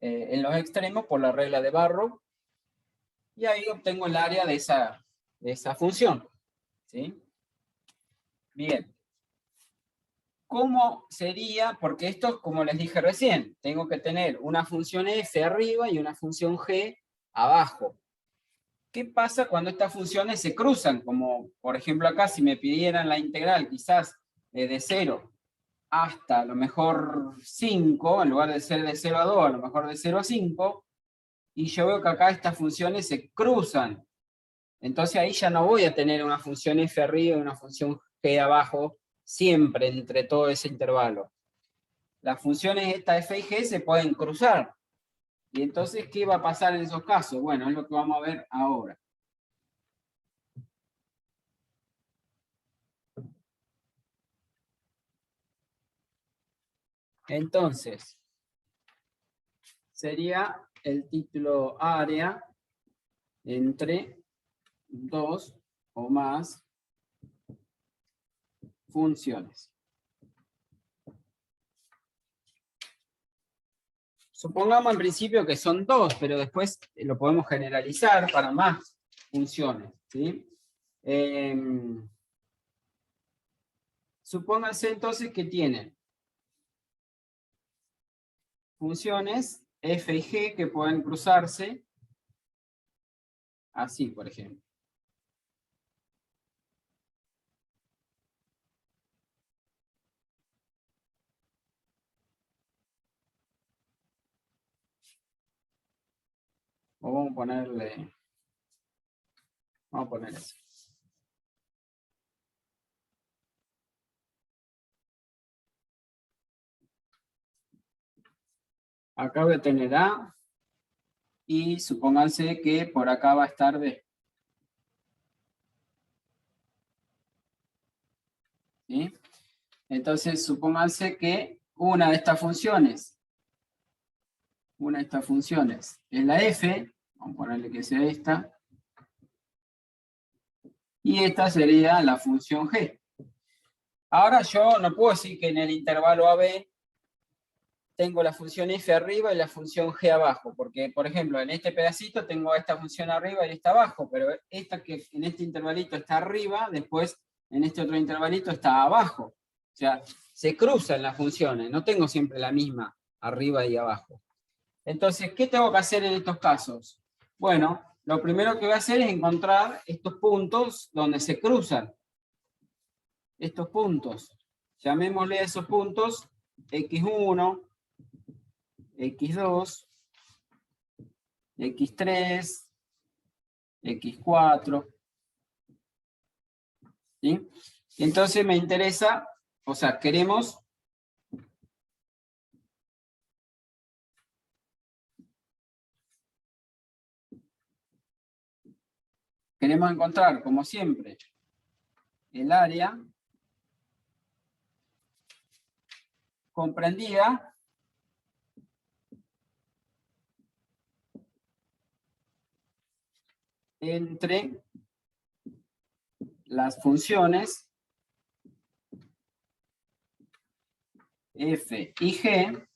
en los extremos por la regla de Barrow, y ahí obtengo el área de esa función, ¿sí? Bien. ¿Cómo sería? Porque esto, como les dije recién, tengo que tener una función f arriba y una función g abajo. ¿Qué pasa cuando estas funciones se cruzan? Como, por ejemplo, acá, si me pidieran la integral quizás de 0 hasta a lo mejor 5, en lugar de ser de 0 a 2, a lo mejor de 0 a 5, y yo veo que acá estas funciones se cruzan. Entonces ahí ya no voy a tener una función f arriba y una función g abajo siempre entre todo ese intervalo. Las funciones esta f y g se pueden cruzar. Y entonces, ¿qué va a pasar en esos casos? Bueno, es lo que vamos a ver ahora. Entonces, sería el título área entre dos o más funciones. Supongamos en principio que son dos, pero después lo podemos generalizar para más funciones, ¿sí? Supónganse entonces que tienen funciones f y g que pueden cruzarse así, por ejemplo. O vamos a poner eso. Acá voy a tener A, y supónganse que por acá va a estar B. ¿Sí? Entonces, supónganse que una de estas funciones es la f, vamos a ponerle que sea esta, y esta sería la función g. Ahora yo no puedo decir que en el intervalo AB tengo la función f arriba y la función g abajo, porque, por ejemplo, en este pedacito tengo esta función arriba y esta abajo, pero esta que en este intervalito está arriba, después en este otro intervalito está abajo. O sea, se cruzan las funciones, no tengo siempre la misma arriba y abajo. Entonces, ¿qué tengo que hacer en estos casos? Bueno, lo primero que voy a hacer es encontrar estos puntos donde se cruzan. Estos puntos. Llamémosle a esos puntos x1, x2, x3, x4. ¿Sí? Entonces me interesa, o sea, queremos encontrar, como siempre, el área comprendida entre las funciones F y G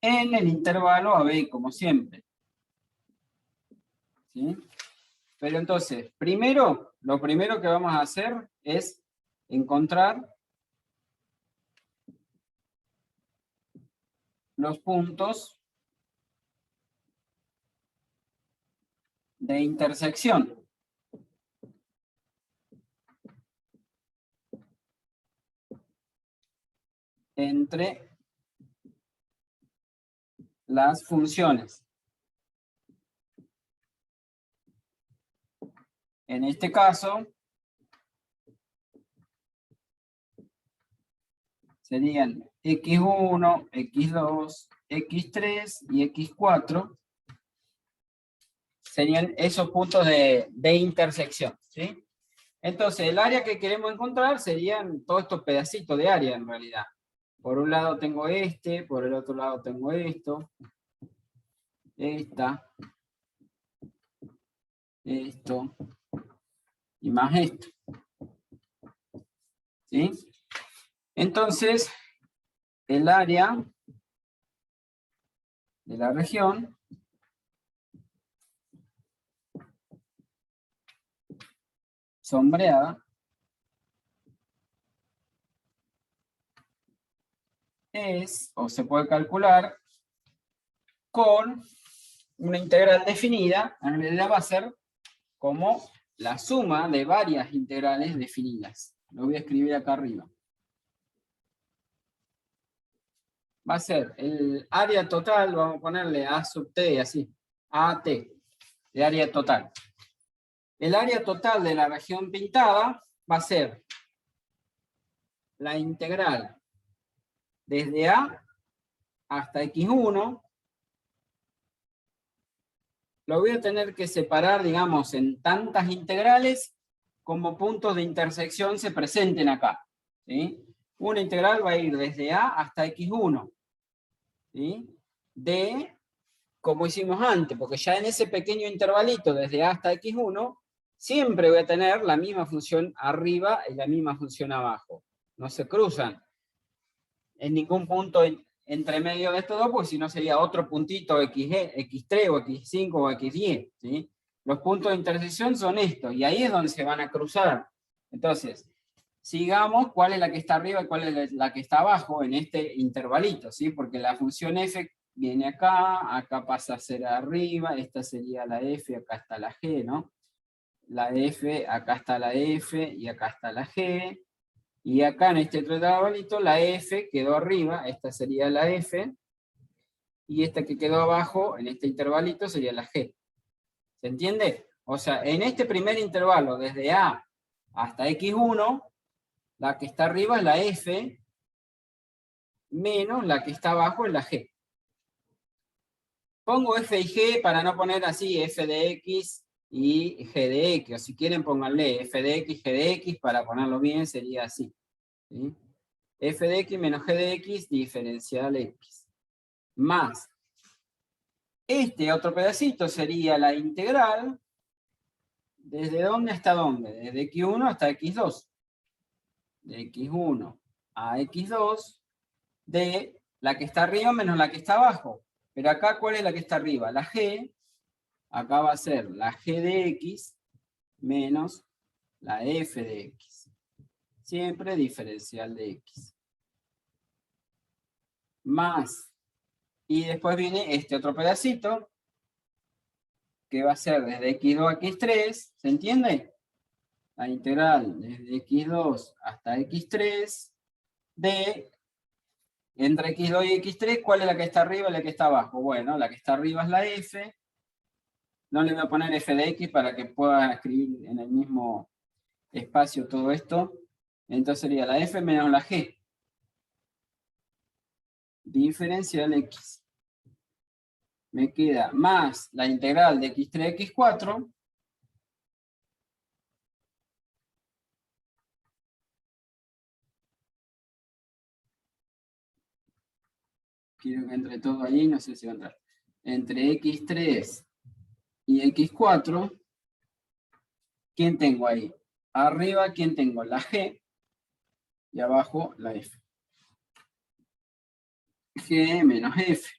en el intervalo AB, como siempre. ¿Sí? Pero entonces, lo primero que vamos a hacer es encontrar los puntos de intersección entre las funciones. En este caso, serían x1, x2, x3 y x4. Serían esos puntos de intersección, ¿sí? Entonces, el área que queremos encontrar serían todos estos pedacitos de área, en realidad. Por un lado tengo este, por el otro lado tengo esto, esto, y más esto. ¿Sí? Entonces, el área de la región sombreada es, o se puede calcular, con una integral definida. En realidad va a ser como la suma de varias integrales definidas. Lo voy a escribir acá arriba. Va a ser el área total, vamos a ponerle A sub t, así, AT, de área total. El área total de la región pintada va a ser la integral desde A hasta x1. Lo voy a tener que separar, digamos, en tantas integrales como puntos de intersección se presenten acá. ¿Sí? Una integral va a ir desde A hasta x1. ¿Sí? Como hicimos antes, porque ya en ese pequeño intervalito desde A hasta x1, siempre voy a tener la misma función arriba y la misma función abajo. No se cruzan en ningún punto entre medio de estos dos, porque si no sería otro puntito x3 o x5 o x10. ¿Sí? Los puntos de intersección son estos, y ahí es donde se van a cruzar. Entonces, sigamos cuál es la que está arriba y cuál es la que está abajo en este intervalito, ¿sí? Porque la función f viene acá pasa a ser arriba, esta sería la f, acá está la g, ¿no? La f, acá está la f, y acá está la g, y acá en este otro intervalito la f quedó arriba, esta sería la f, y esta que quedó abajo, en este intervalito, sería la g. ¿Se entiende? O sea, en este primer intervalo, desde A hasta x1, la que está arriba es la f, menos la que está abajo es la g. Pongo f y g para no poner así f de x y g de x, o si quieren pónganle f de x, g de x, para ponerlo bien sería así. ¿Sí? F de x menos g de x diferencial x. Más este otro pedacito sería la integral desde dónde hasta dónde, desde x1 hasta x2. De x1 a x2 de la que está arriba menos la que está abajo. Pero acá, ¿cuál es la que está arriba? La g. Acá va a ser la g de x menos la f de x. Siempre diferencial de x. Más. Y después viene este otro pedacito, que va a ser desde x2 a x3. ¿Se entiende? La integral desde x2 hasta x3 de entre x2 y x3, ¿cuál es la que está arriba y la que está abajo? Bueno, la que está arriba es la f. No le voy a poner f de x para que pueda escribir en el mismo espacio todo esto. Entonces sería la f menos la g. Diferencial x. Me queda más la integral de x3 a x4. Quiero que entre todo ahí, no sé si va a entrar. Entre x3 y x4, ¿quién tengo ahí? Arriba, ¿quién tengo? La g, y abajo la f. G menos F.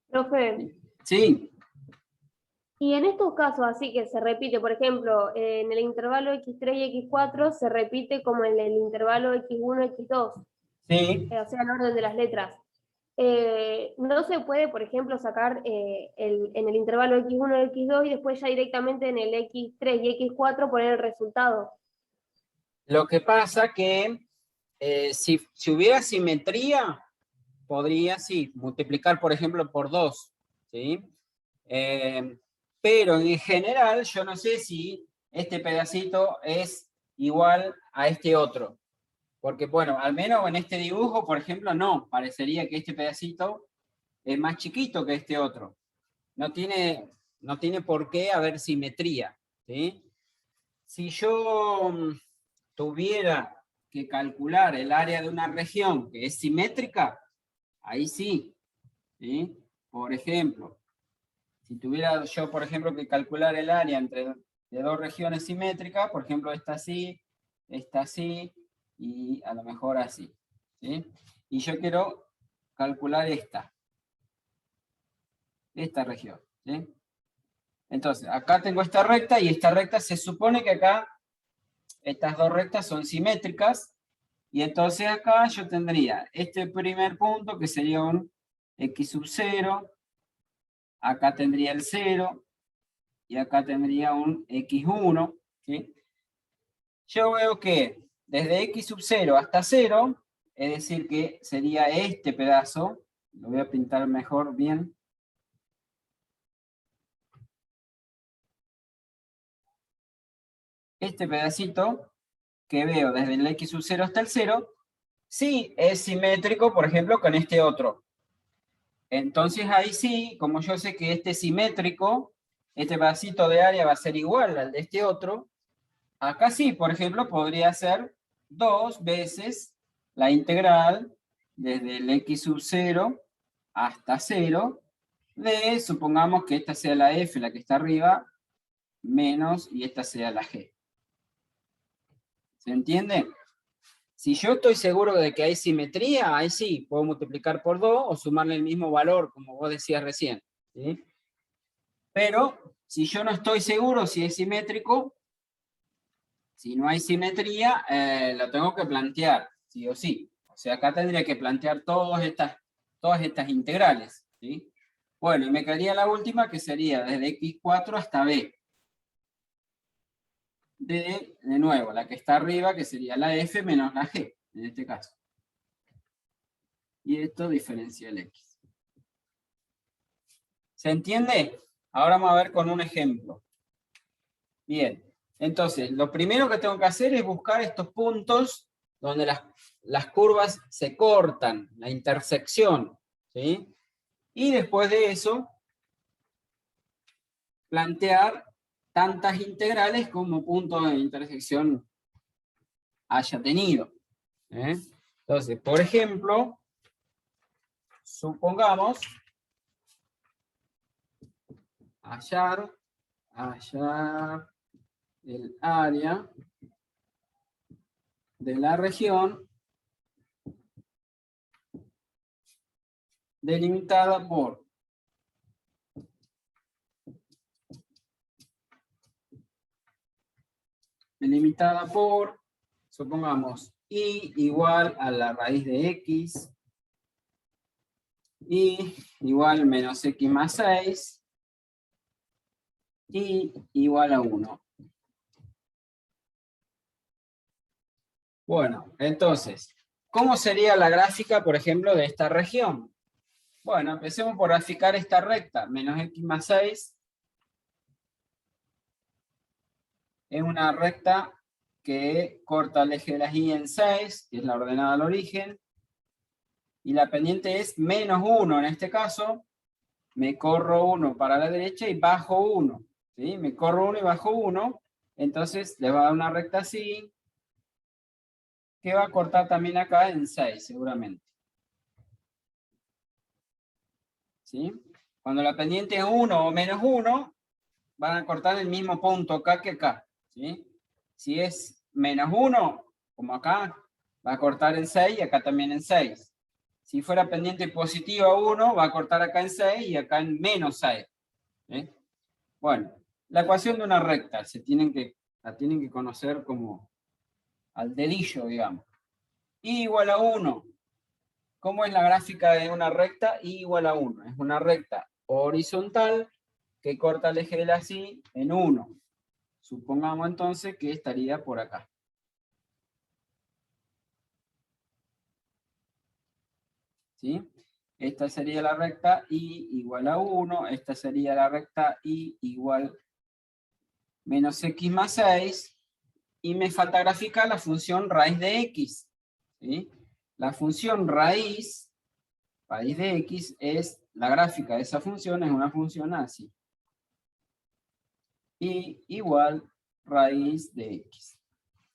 Profe, Sí, y en estos casos así que se repite, por ejemplo, en el intervalo x3 y x4 se repite como en el intervalo x1 y x2, sí. o sea, el orden de las letras. No se puede, por ejemplo, sacar en el intervalo x1 y x2 y después ya directamente en el x3 y x4 poner el resultado. Lo que pasa que si hubiera simetría, podría, sí, multiplicar, por ejemplo, por 2, ¿sí? Pero en general, yo no sé si este pedacito es igual a este otro. Porque, bueno, al menos en este dibujo, por ejemplo, no. Parecería que este pedacito es más chiquito que este otro. No tiene por qué haber simetría, ¿sí? Si yo tuviera que calcular el área de una región que es simétrica, ahí sí, ¿sí? Por ejemplo, si tuviera yo, por ejemplo, que calcular el área de dos regiones simétricas, por ejemplo, esta así, y a lo mejor así, ¿sí? Y yo quiero calcular esta región, ¿sí? Entonces, acá tengo esta recta, y esta recta se supone que acá, estas dos rectas son simétricas, y entonces acá yo tendría este primer punto, que sería un x sub 0, acá tendría el 0, y acá tendría un x1, ¿sí? Yo veo que desde x sub 0 hasta 0, es decir, que sería este pedazo, lo voy a pintar mejor bien. Este pedacito que veo desde el x sub 0 hasta el 0, sí es simétrico, por ejemplo, con este otro. Entonces ahí sí, como yo sé que este es simétrico, este pedacito de área va a ser igual al de este otro, acá sí, por ejemplo, podría ser 2 veces la integral desde el x sub 0 hasta 0 de, supongamos que esta sea la f, la que está arriba, menos, y esta sea la g. ¿Se entiende? Si yo estoy seguro de que hay simetría, ahí sí, puedo multiplicar por 2 o sumarle el mismo valor, como vos decías recién, ¿sí? Pero si yo no estoy seguro si es simétrico, si no hay simetría, lo tengo que plantear, sí o sí. O sea, acá tendría que plantear todas estas integrales, ¿sí? Bueno, y me quedaría la última, que sería desde x4 hasta b. De nuevo, la que está arriba, que sería la f menos la g, en este caso. Y esto diferencia el x. ¿Se entiende? Ahora vamos a ver con un ejemplo. Bien, entonces, lo primero que tengo que hacer es buscar estos puntos donde las curvas se cortan, la intersección, ¿sí? Y después de eso, plantear tantas integrales como punto de intersección haya tenido, ¿eh? Entonces, por ejemplo, supongamos hallar el área de la región delimitada por supongamos, y igual a la raíz de x, y igual menos x más 6, y igual a 1. Bueno, entonces, ¿cómo sería la gráfica, por ejemplo, de esta región? Bueno, empecemos por graficar esta recta, menos x más 6. Es una recta que corta el eje de las y en 6, que es la ordenada al origen, y la pendiente es menos 1 en este caso. Me corro 1 para la derecha y bajo 1, ¿sí? Me corro 1 y bajo 1, entonces le va a dar una recta así, que va a cortar también acá en 6, seguramente. ¿Sí? Cuando la pendiente es 1 o menos 1, van a cortar el mismo punto acá que acá, ¿sí? Si es menos 1, como acá, va a cortar en 6 y acá también en 6. Si fuera pendiente positiva 1, va a cortar acá en 6 y acá en menos 6. Bueno, la ecuación de una recta, la tienen que conocer como al dedillo, digamos. Y igual a 1. ¿Cómo es la gráfica de una recta? Y igual a 1. Es una recta horizontal que corta el eje de la Y en 1. Supongamos entonces que estaría por acá. ¿Sí? Esta sería la recta Y igual a 1. Esta sería la recta Y igual menos X más 6. Y me falta graficar la función raíz de X. ¿Sí? La función raíz de X es, la gráfica de esa función es una función así. Y igual raíz de X.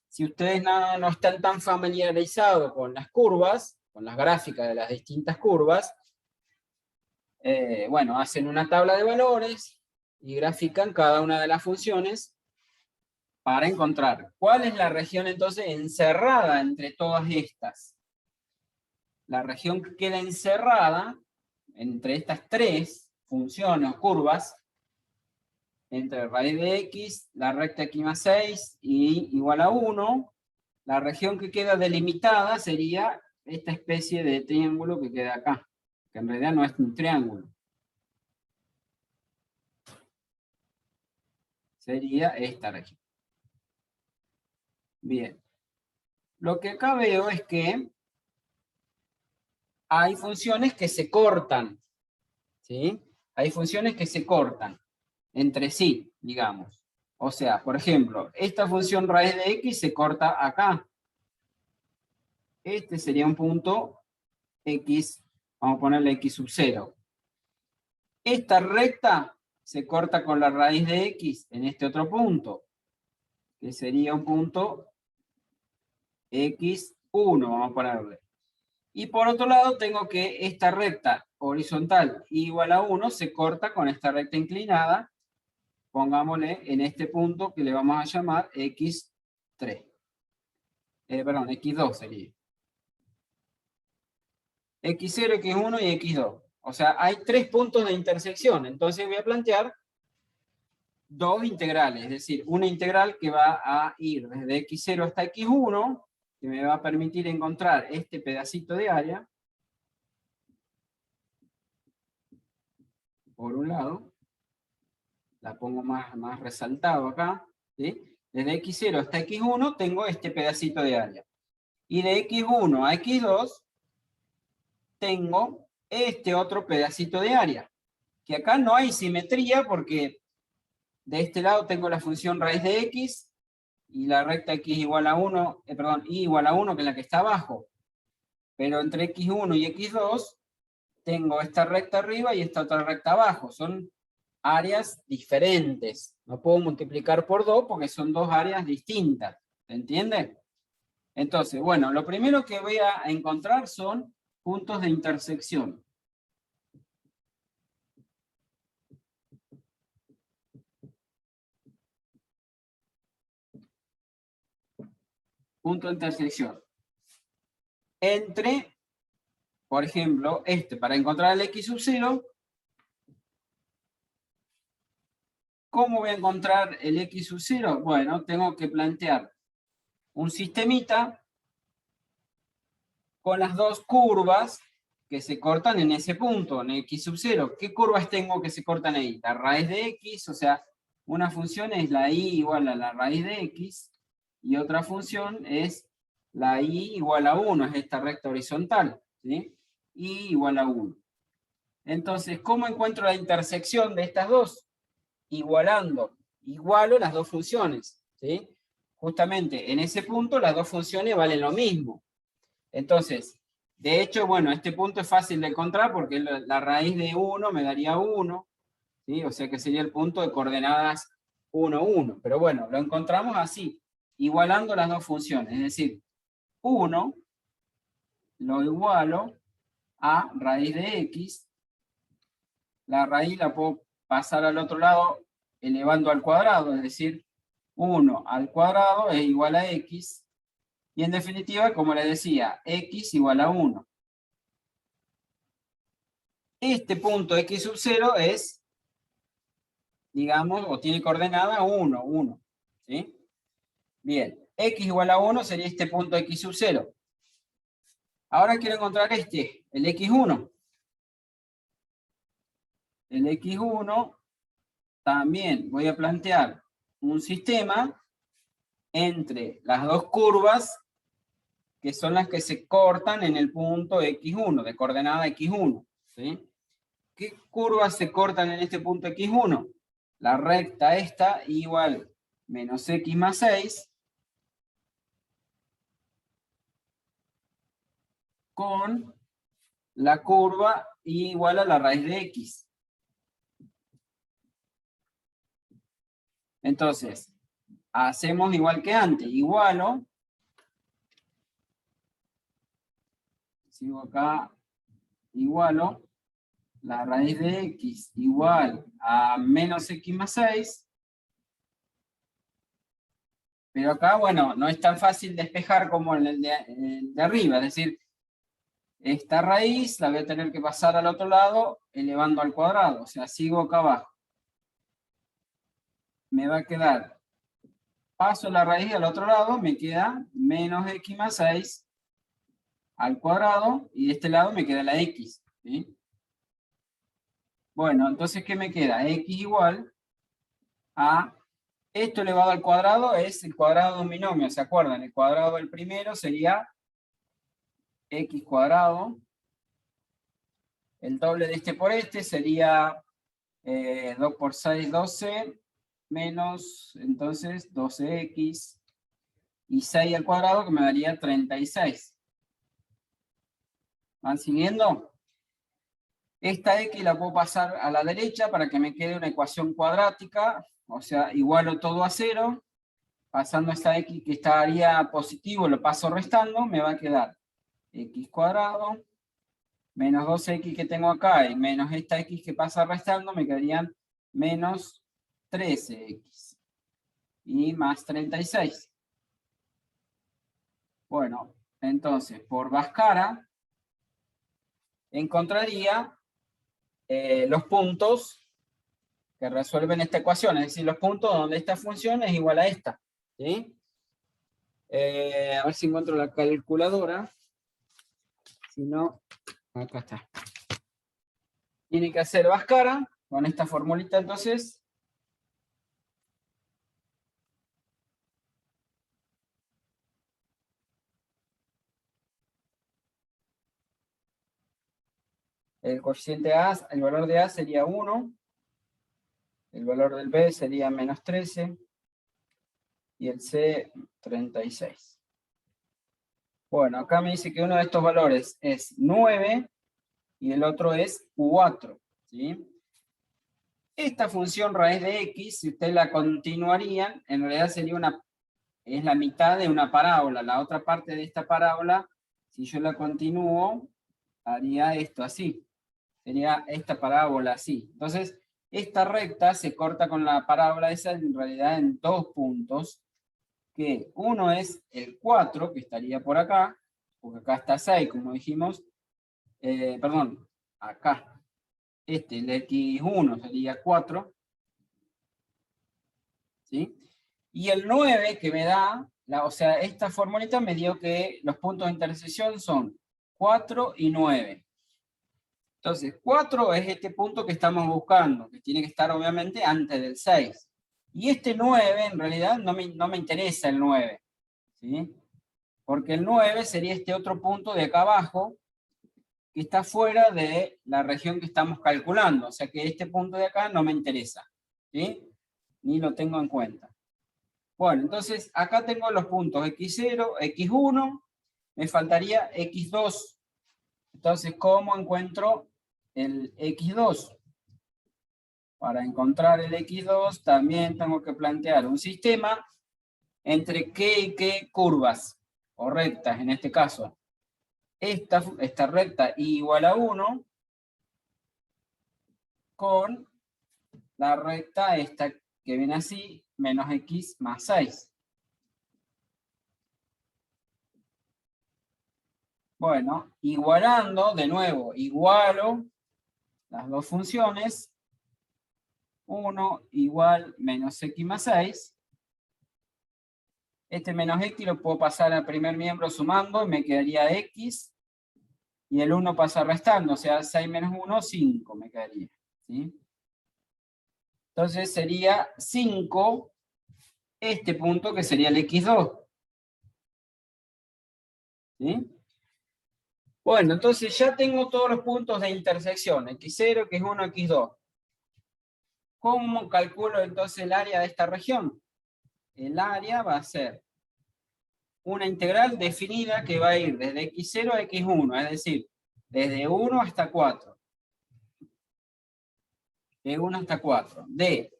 Si ustedes no están tan familiarizados con las curvas, con las gráficas de las distintas curvas, bueno, hacen una tabla de valores y grafican cada una de las funciones para encontrar cuál es la región entonces encerrada entre todas estas. La región que queda encerrada entre estas tres funciones o curvas, entre raíz de X, la recta X más 6 y igual a 1, la región que queda delimitada sería esta especie de triángulo que queda acá, que en realidad no es un triángulo. Sería esta región. Bien. Lo que acá veo es que hay funciones que se cortan, ¿sí? Hay funciones que se cortan entre sí, digamos. O sea, por ejemplo, esta función raíz de X se corta acá. Este sería un punto X, vamos a ponerle X sub 0. Esta recta se corta con la raíz de X en este otro punto, que sería un punto X1, vamos a ponerle. Y por otro lado tengo que esta recta horizontal igual a 1 se corta con esta recta inclinada, pongámosle en este punto que le vamos a llamar X3. Perdón, X2 sería. X0, X1 y X2. O sea, hay tres puntos de intersección. Entonces voy a plantear dos integrales. Es decir, una integral que va a ir desde X0 hasta X1, que me va a permitir encontrar este pedacito de área. Por un lado. La pongo más resaltado acá. ¿Sí? Desde X0 hasta X1 tengo este pedacito de área. Y de X1 a X2 tengo este otro pedacito de área. Que acá no hay simetría porque de este lado tengo la función raíz de X y la recta X igual a 1, Y igual a 1 que es la que está abajo. Pero entre X1 y X2 tengo esta recta arriba y esta otra recta abajo. Son áreas diferentes. No puedo multiplicar por 2 porque son dos áreas distintas. ¿Se entiende? Entonces, bueno, lo primero que voy a encontrar son puntos de intersección. Punto de intersección. Entre, por ejemplo, para encontrar el X sub 0, ¿cómo voy a encontrar el X sub 0? Bueno, tengo que plantear un sistemita con las dos curvas que se cortan en ese punto, en X sub 0. ¿Qué curvas tengo que se cortan ahí? La raíz de X, o sea, una función es la Y igual a la raíz de X, y otra función es la Y igual a 1, es esta recta horizontal, ¿sí? Y igual a 1. Entonces, ¿cómo encuentro la intersección de estas dos? Igualando. Igualo las dos funciones, ¿sí? Justamente en ese punto las dos funciones valen lo mismo. Entonces, de hecho, bueno, este punto es fácil de encontrar porque la raíz de 1 me daría 1, ¿sí? O sea que sería el punto de coordenadas 1, 1. Pero bueno, lo encontramos así, igualando las dos funciones. Es decir, 1 lo igualo a raíz de X. La raíz la puedo pasar al otro lado elevando al cuadrado, es decir, 1 al cuadrado es igual a X. Y en definitiva, como les decía, X igual a 1. este punto x sub 0 es, digamos, o tiene coordenada 1, 1. ¿Sí? Bien, x igual a 1 sería este punto x sub 0. Ahora quiero encontrar el x1. El x1 también voy a plantear un sistema entre las dos curvas que son las que se cortan en el punto x1, de coordenada x1. ¿Sí? ¿Qué curvas se cortan en este punto x1? La recta esta igual menos x más 6 con la curva igual a la raíz de x. Entonces, hacemos igual que antes, igualo, sigo acá, igualo, la raíz de x igual a menos x más 6, pero acá, bueno, no es tan fácil despejar como en el de arriba, es decir, esta raíz la voy a tener que pasar al otro lado elevando al cuadrado, o sea, sigo acá abajo. Me va a quedar, paso la raíz al otro lado, me queda menos x más 6 al cuadrado, y de este lado me queda la x. ¿Sí? Bueno, entonces, ¿qué me queda? X igual a, esto elevado al cuadrado es el cuadrado de un binomio, ¿se acuerdan? El cuadrado del primero sería x cuadrado, el doble de este por este sería 2 por 6, 12, menos, entonces, 12x, y 6 al cuadrado, que me daría 36. ¿Van siguiendo? Esta x la puedo pasar a la derecha para que me quede una ecuación cuadrática, o sea, igualo todo a 0, pasando esta x que estaría positivo, lo paso restando, me va a quedar x cuadrado, menos 12x que tengo acá, y menos esta x que pasa restando, me quedarían menos 13x, y más 36. Bueno, entonces, por Bhaskara, encontraría los puntos que resuelven esta ecuación, es decir, los puntos donde esta función es igual a esta. ¿Sí? A ver si encuentro la calculadora. Si no, acá está. Tiene que hacer Bhaskara con esta formulita, entonces. El coeficiente A, el valor de A sería 1. El valor del B sería menos 13. Y el C, 36. Bueno, acá me dice que uno de estos valores es 9 y el otro es 4. ¿Sí? Esta función raíz de x, si ustedes la continuarían, en realidad sería es la mitad de una parábola. La otra parte de esta parábola, si yo la continúo, haría esto así. Sería esta parábola así. Entonces, esta recta se corta con la parábola esa en realidad en dos puntos, que uno es el 4, que estaría por acá, porque acá está 6, como dijimos, perdón, acá. El x1 sería 4, ¿sí? Y el 9 que me da, o sea, esta formulita me dio que los puntos de intersección son 4 y 9. Entonces, 4 es este punto que estamos buscando, que tiene que estar obviamente antes del 6. Y este 9, en realidad, no me interesa el 9, ¿sí? Porque el 9 sería este otro punto de acá abajo, que está fuera de la región que estamos calculando. O sea que este punto de acá no me interesa, ¿sí? Ni lo tengo en cuenta. Bueno, entonces acá tengo los puntos x0, x1, me faltaría x2. Entonces, ¿cómo encuentro el x2? Para encontrar el x2 también tengo que plantear un sistema entre qué y qué curvas, o rectas en este caso. Esta recta igual a 1 con la recta esta que viene así, menos x más 6. Bueno, igualando, de nuevo, igualo las dos funciones, 1 igual menos x más 6. Este menos x lo puedo pasar al primer miembro sumando, y me quedaría x, y el 1 pasa restando, o sea, 6 menos 1, 5 me quedaría, ¿sí? Entonces sería 5, este punto que sería el x2. ¿Sí? Bueno, entonces ya tengo todos los puntos de intersección, x0, x1, x2. ¿Cómo calculo entonces el área de esta región? El área va a ser una integral definida que va a ir desde x0 a x1, es decir, desde 1 hasta 4. De 1 hasta 4. De,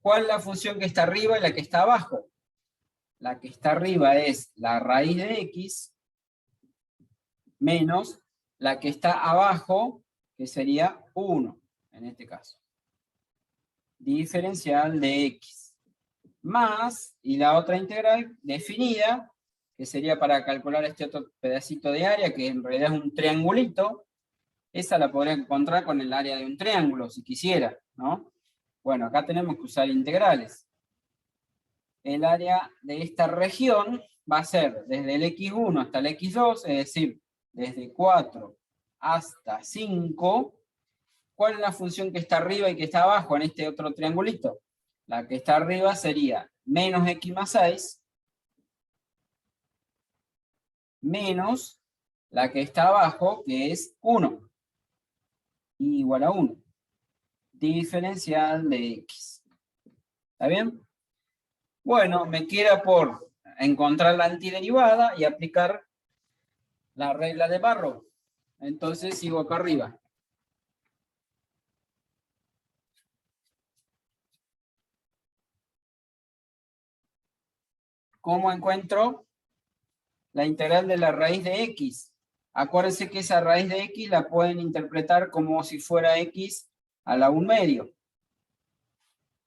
¿cuál es la función que está arriba y la que está abajo? La que está arriba es la raíz de x menos la que está abajo, que sería 1, en este caso. Diferencial de x. Más, y la otra integral definida, que sería para calcular este otro pedacito de área, que en realidad es un triangulito. Esa la podría encontrar con el área de un triángulo, si quisiera, ¿no? Bueno, acá tenemos que usar integrales. El área de esta región va a ser desde el x1 hasta el x2, es decir, desde 4 hasta 5. ¿Cuál es la función que está arriba y que está abajo en este otro triangulito? La que está arriba sería menos x más 6, menos la que está abajo, que es 1, igual a 1. Diferencial de x. ¿Está bien? Bueno, me queda por encontrar la antiderivada y aplicar la regla de Barrow. Entonces sigo acá arriba. ¿Cómo encuentro la integral de la raíz de x? Acuérdense que esa raíz de x la pueden interpretar como si fuera x a la 1 medio.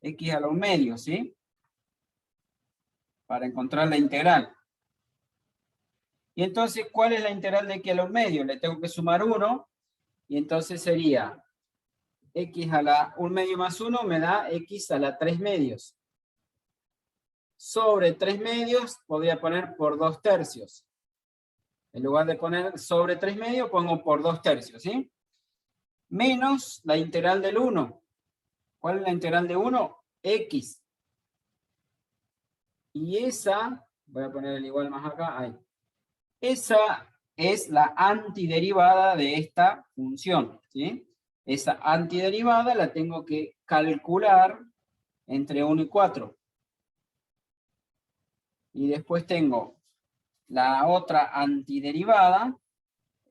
X a la 1 medio, ¿sí? Para encontrar la integral. Y entonces, ¿cuál es la integral de x a la 1 medio? Le tengo que sumar 1, y entonces sería x a la 1 medio más 1 me da x a la 3 medios. Sobre 3 medios podría poner por 2 tercios. En lugar de poner sobre 3 medios, pongo por 2 tercios, ¿sí? Menos la integral del 1. ¿Cuál es la integral de 1? X. Y esa, voy a poner el igual más acá, ahí. Esa es la antiderivada de esta función, ¿sí? Esa antiderivada la tengo que calcular entre 1 y 4. Y después tengo la otra antiderivada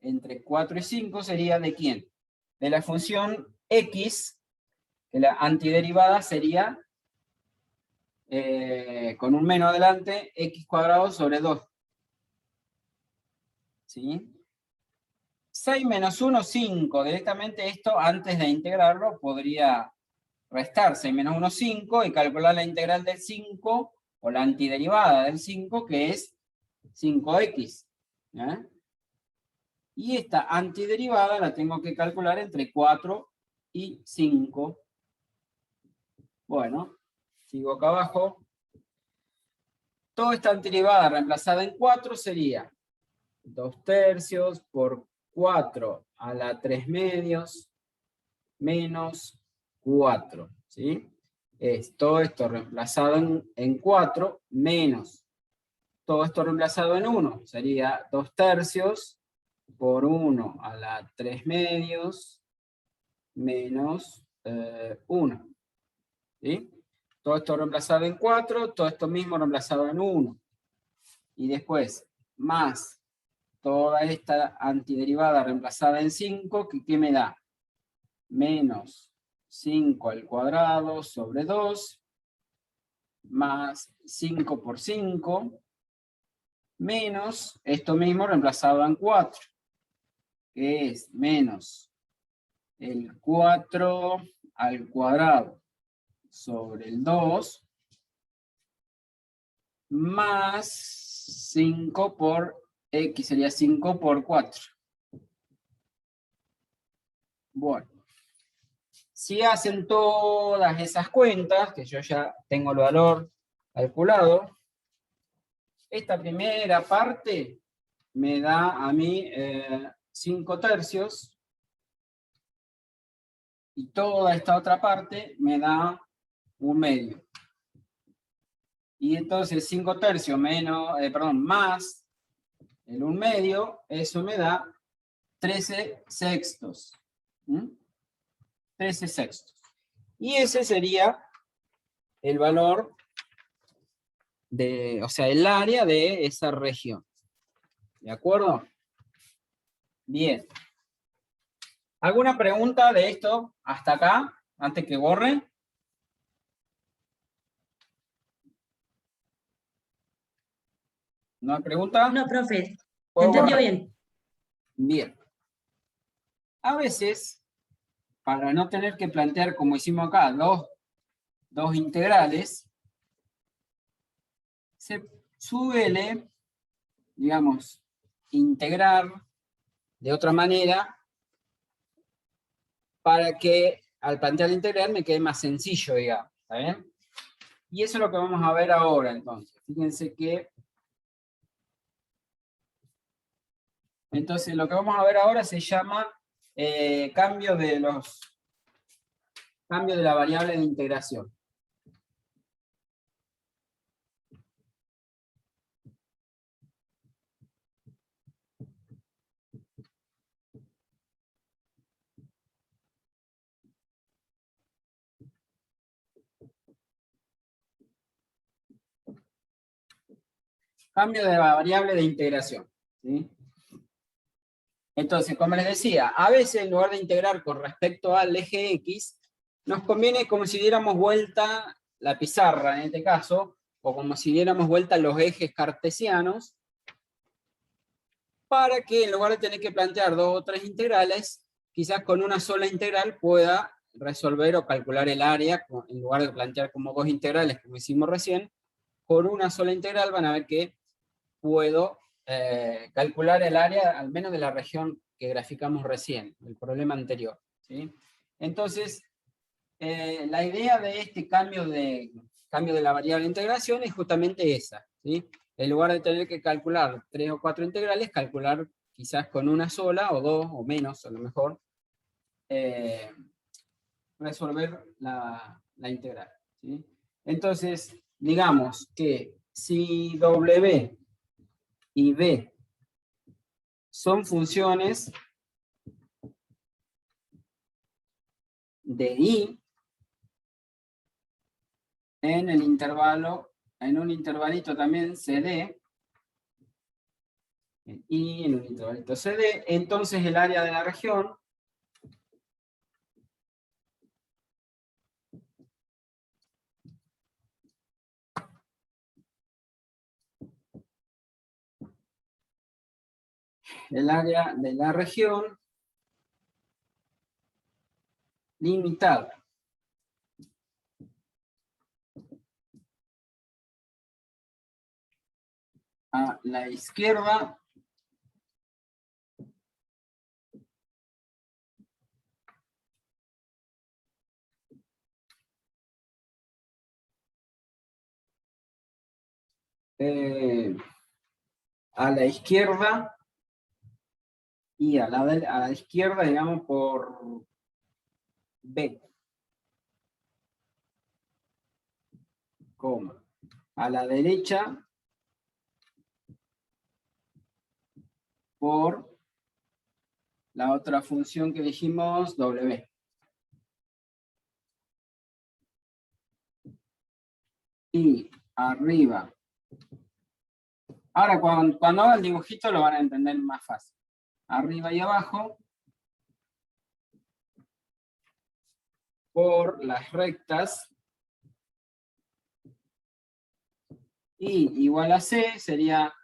entre 4 y 5 sería ¿de quién? De la función x, que la antiderivada sería con un menos adelante, x cuadrado sobre 2. ¿Sí? 6 menos 1, 5. Directamente esto, antes de integrarlo, podría restar 6 menos 1, 5, y calcular la integral del 5, o la antiderivada del 5, que es 5x. ¿Eh? Y esta antiderivada la tengo que calcular entre 4 y 5. Bueno, sigo acá abajo. Toda esta antiderivada reemplazada en 4 sería 2 tercios por 4 a la 3 medios menos 4. ¿Sí? Es todo esto reemplazado en 4 menos todo esto reemplazado en 1. Sería 2 tercios por 1 a la 3 medios menos 1. ¿Sí? Todo esto reemplazado en 4, todo esto mismo reemplazado en 1. Y después, más toda esta antiderivada reemplazada en 5, ¿qué me da? Menos 5 al cuadrado sobre 2, más 5 por 5, menos esto mismo reemplazado en 4, que es menos el 4 al cuadrado sobre el 2, más 5 por x, sería 5 por 4. Bueno, Si hacen todas esas cuentas, que yo ya tengo el valor calculado, esta primera parte me da a mí 5/3, y toda esta otra parte me da 1/2. Y entonces 5/3 menos, más el 1/2, eso me da 13/6. 13/6. Y ese sería el valor de, o sea, el área de esa región. ¿De acuerdo? Bien. ¿Alguna pregunta de esto hasta acá, antes que borre? ¿No hay pregunta? No, profe, ¿Puedo entendió borrar? bien. Bien. A veces, para no tener que plantear, como hicimos acá, dos integrales, se suele, digamos, integrar de otra manera para que al plantear la integral me quede más sencillo, digamos. ¿Está bien? Y eso es lo que vamos a ver ahora, entonces. Fíjense que... Entonces, lo que vamos a ver ahora se llama cambio de la variable de integración. Cambio de la variable de integración. ¿Sí? Entonces, como les decía, a veces en lugar de integrar con respecto al eje X, nos conviene como si diéramos vuelta la pizarra en este caso, o como si diéramos vuelta los ejes cartesianos, para que en lugar de tener que plantear 2 o 3 integrales, quizás con una sola integral pueda resolver o calcular el área, en lugar de plantear como 2 integrales como hicimos recién. Por una sola integral van a ver que puedo calcular el área, al menos de la región que graficamos recién, el problema anterior. ¿Sí? Entonces, la idea de este cambio de la variable de integración es justamente esa. ¿Sí? En lugar de tener que calcular 3 o 4 integrales, calcular quizás con una sola, o 2, o menos, a lo mejor, resolver la integral. ¿Sí? Entonces, digamos que si W y B son funciones de I en el intervalo, en un intervalito también CD, y en un intervalito CD, entonces el área de la región limitada a la izquierda a la izquierda y a la izquierda, digamos, por B, coma, a la derecha por la otra función que dijimos, W. Y arriba. Ahora, cuando haga el dibujito lo van a entender más fácil. Arriba y abajo por las rectas. Y igual a C sería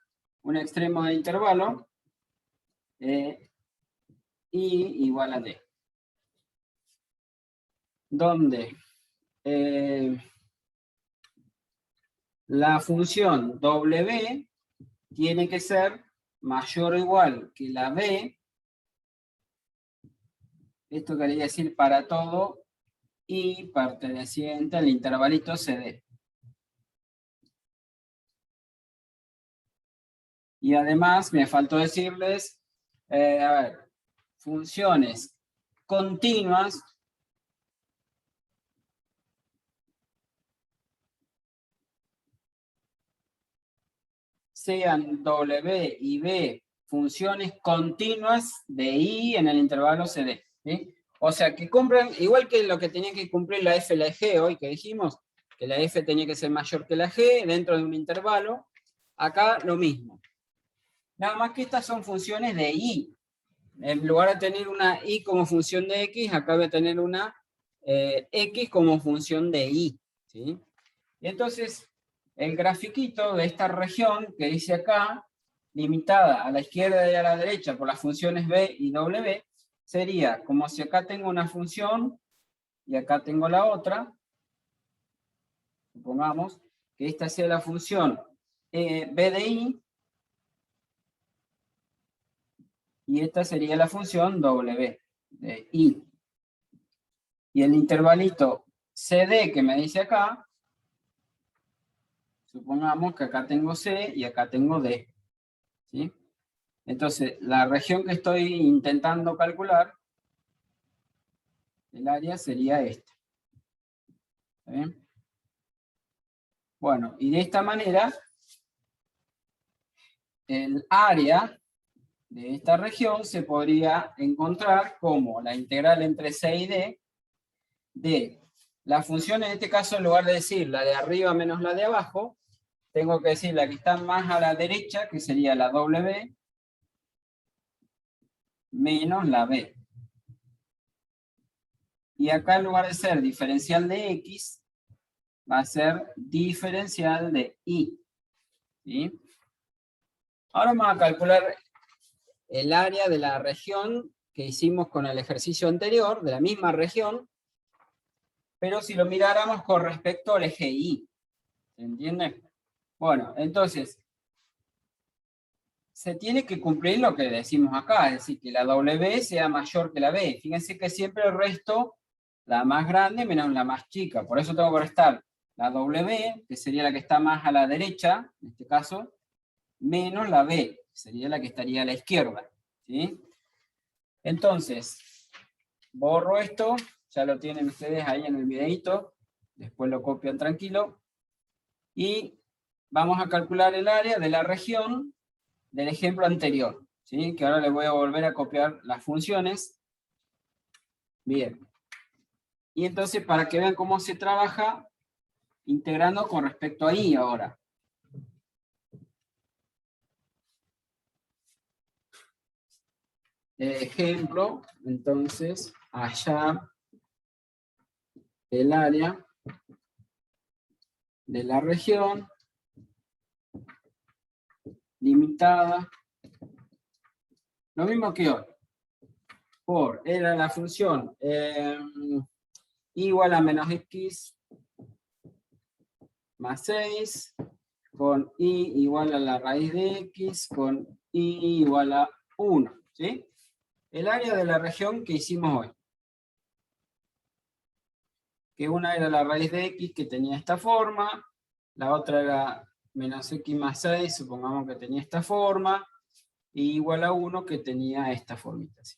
un extremo de intervalo. Y igual a D. Donde la función W tiene que ser mayor o igual que la B. Esto quería decir para todo I perteneciente al intervalito CD. Y además me faltó decirles, a ver, funciones continuas sean W y B funciones continuas de I en el intervalo CD. ¿Sí? O sea, que cumplan, igual que lo que tenía que cumplir la F y la G hoy que dijimos, que la F tenía que ser mayor que la G dentro de un intervalo, acá lo mismo. Nada más que estas son funciones de I. En lugar de tener una I como función de X, acá voy a tener una X como función de Y. ¿Sí? Y entonces, el grafiquito de esta región que dice acá, limitada a la izquierda y a la derecha por las funciones B y W, sería como si acá tengo una función y acá tengo la otra. Supongamos que esta sea la función B de I, y esta sería la función W de I. Y el intervalito CD que me dice acá, supongamos que acá tengo C y acá tengo D. ¿Sí? Entonces, la región que estoy intentando calcular, el área sería esta. ¿Está bien? Bueno, y de esta manera, el área de esta región se podría encontrar como la integral entre C y D de la función, en este caso, en lugar de decir la de arriba menos la de abajo, tengo que decir la que está más a la derecha, que sería la W, menos la B. Y acá, en lugar de ser diferencial de X, va a ser diferencial de Y. ¿Sí? Ahora vamos a calcular el área de la región que hicimos con el ejercicio anterior, de la misma región, pero si lo miráramos con respecto al eje Y. ¿Se entiende? Bueno, entonces, se tiene que cumplir lo que decimos acá, es decir, que la W sea mayor que la B. Fíjense que siempre el resto, la más grande menos la más chica. Por eso tengo que restar la W, que sería la que está más a la derecha, en este caso, menos la B, que sería la que estaría a la izquierda. ¿Sí? Entonces, borro esto, ya lo tienen ustedes ahí en el videito, después lo copian tranquilo, y vamos a calcular el área de la región del ejemplo anterior, ¿sí? Que ahora les voy a volver a copiar las funciones. Bien. Y entonces, para que vean cómo se trabaja, integrando con respecto a Y ahora. Ejemplo, entonces, allá el área de la región limitada, lo mismo que hoy, era la función igual a menos x más 6, con y igual a la raíz de x, con y igual a 1, ¿sí? El área de la región que hicimos hoy. Que una era la raíz de x que tenía esta forma, la otra era menos x más 6, supongamos que tenía esta forma, y igual a 1 que tenía esta formita. ¿Sí?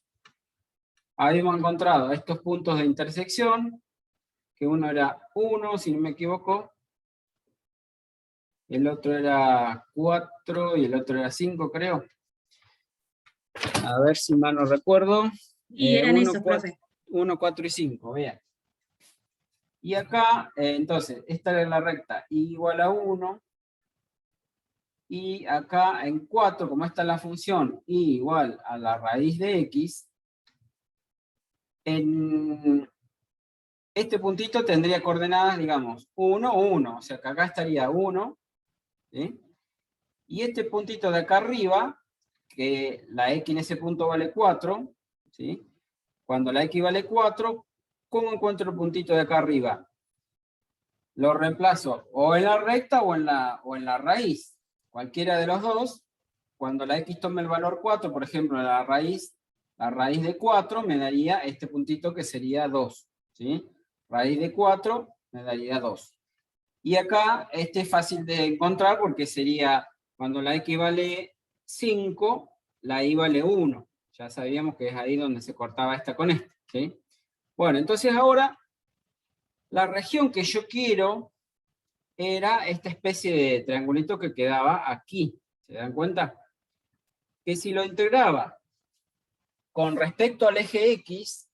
Habíamos encontrado estos puntos de intersección, que uno era 1, si no me equivoco, el otro era 4 y el otro era 5, creo. A ver si mal no recuerdo. Y eran esos, profe. 1, 4 y 5, bien. Y acá, entonces, esta era la recta y igual a 1. Y acá en 4, como esta es la función y igual a la raíz de x, en este puntito tendría coordenadas, digamos, 1, 1. O sea que acá estaría 1. ¿Sí? Y este puntito de acá arriba, que la x en ese punto vale 4, ¿sí? Cuando la x vale 4, ¿cómo encuentro el puntito de acá arriba? Lo reemplazo o en la recta o en la raíz. Cualquiera de los dos, cuando la x tome el valor 4, por ejemplo, la raíz de 4 me daría este puntito que sería 2. ¿Sí? raíz de 4 me daría 2. Y acá este es fácil de encontrar porque sería, cuando la x vale 5, la y vale 1. Ya sabíamos que es ahí donde se cortaba esta con esta, ¿sí? Bueno, entonces ahora, la región que yo quiero era esta especie de triangulito que quedaba aquí. ¿Se dan cuenta? Que si lo integraba con respecto al eje X,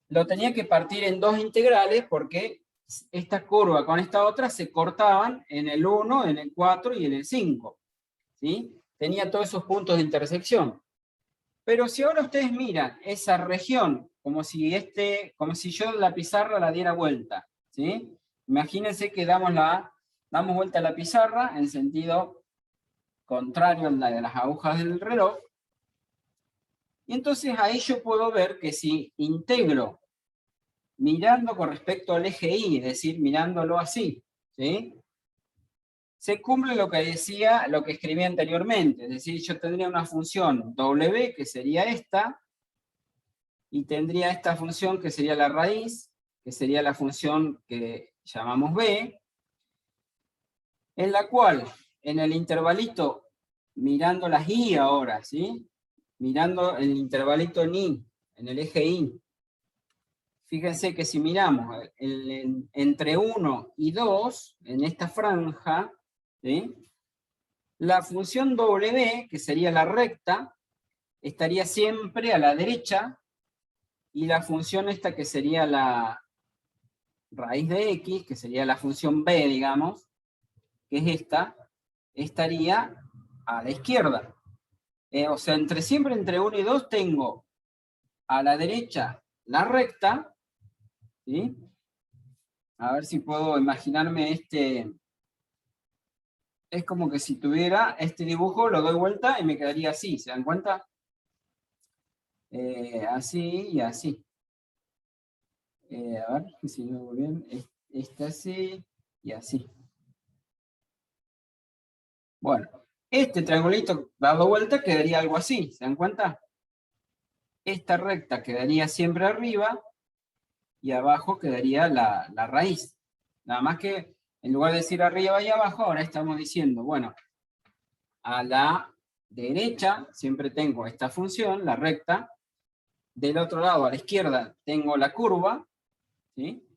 lo tenía que partir en dos integrales porque esta curva con esta otra se cortaban en el 1, en el 4 y en el 5. ¿Sí? Tenía todos esos puntos de intersección. Pero si ahora ustedes miran esa región como si yo la pizarra la diera vuelta, ¿sí? Imagínense que damos vuelta a la pizarra en sentido contrario a la de las agujas del reloj. Y entonces ahí yo puedo ver que si integro mirando con respecto al eje Y, es decir, mirándolo así, ¿sí? Se cumple lo que decía, lo que escribí anteriormente, es decir, yo tendría una función W, que sería esta, y tendría esta función que sería la raíz, que sería la función que llamamos B, en la cual, en el intervalito, mirando las Y ahora, ¿sí? Mirando el intervalito en Y, en el eje Y, fíjense que si miramos entre 1 y 2, en esta franja, ¿sí? La función W, que sería la recta, estaría siempre a la derecha, y la función esta que sería la raíz de X, que sería la función B, digamos, que es esta, estaría a la izquierda. O sea, siempre entre 1 y 2 tengo a la derecha la recta, ¿sí? A ver si puedo imaginarme es como que si tuviera este dibujo, lo doy vuelta y me quedaría así, ¿se dan cuenta? Así y así. A ver si lo hago bien. Así y así. Bueno, este triangulito dado vuelta quedaría algo así, ¿se dan cuenta? Esta recta quedaría siempre arriba y abajo quedaría la raíz. Nada más que en lugar de decir arriba y abajo, ahora estamos diciendo, bueno, a la derecha siempre tengo esta función, la recta. Del otro lado, a la izquierda, tengo la curva, ¿sí?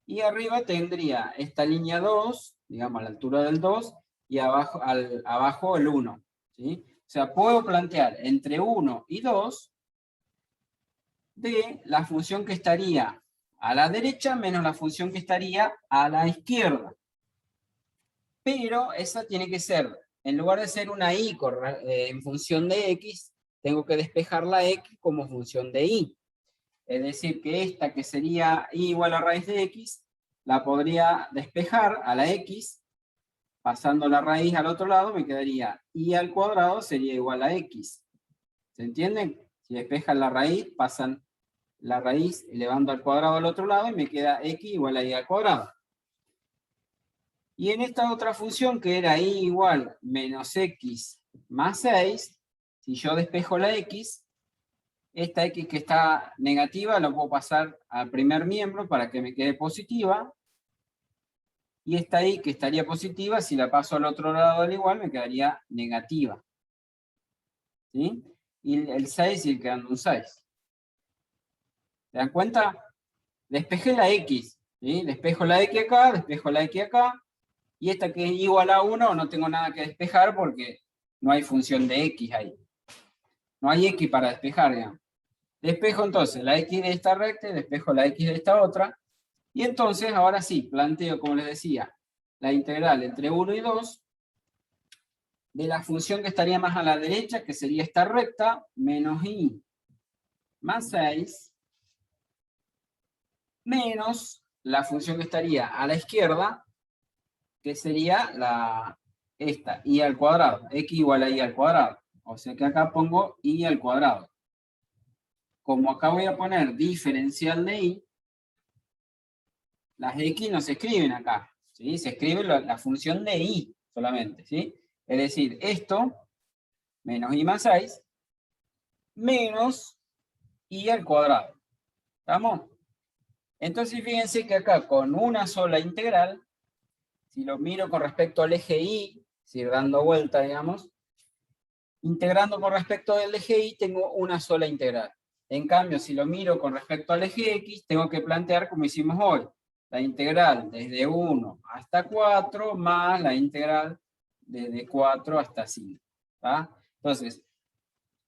Y arriba tendría esta línea 2, digamos a la altura del 2, y abajo el 1, ¿sí? O sea, puedo plantear entre 1 y 2 de la función que estaría a la derecha menos la función que estaría a la izquierda. Pero esa tiene que ser, en lugar de ser una y en función de x, tengo que despejar la x como función de y. Es decir, que esta que sería y igual a raíz de x, la podría despejar a la x, pasando la raíz al otro lado, me quedaría y al cuadrado sería igual a x. ¿Se entienden? Si despejan la raíz, pasan la raíz elevando al cuadrado al otro lado y me queda x igual a y al cuadrado. Y en esta otra función que era y igual menos x más 6, si yo despejo la x, esta x que está negativa la puedo pasar al primer miembro para que me quede positiva. Y esta y que estaría positiva, si la paso al otro lado del igual, me quedaría negativa. ¿Sí? Y el 6 sigue quedando un 6. ¿Se dan cuenta? Despejé la x. ¿Sí? Despejo la x acá, despejo la x acá. Y esta que es igual a 1, no tengo nada que despejar porque no hay función de x ahí. No hay x para despejar, digamos. Despejo entonces la x de esta recta y despejo la x de esta otra. Y entonces, ahora sí, planteo, como les decía, la integral entre 1 y 2 de la función que estaría más a la derecha, que sería esta recta, menos y más 6, menos la función que estaría a la izquierda, que sería esta, y al cuadrado, x igual a y al cuadrado. O sea que acá pongo y al cuadrado. Como acá voy a poner diferencial de y, las x no se escriben acá, ¿sí? Se escribe la función de y solamente, ¿sí? Es decir, esto, menos y más 6, menos y al cuadrado. ¿Estamos? Entonces fíjense que acá con una sola integral, si lo miro con respecto al eje Y, si dando vuelta, digamos, integrando con respecto al eje Y tengo una sola integral. En cambio, si lo miro con respecto al eje X, tengo que plantear como hicimos hoy, la integral desde 1 hasta 4 más la integral desde 4 hasta 5. ¿Tá? Entonces,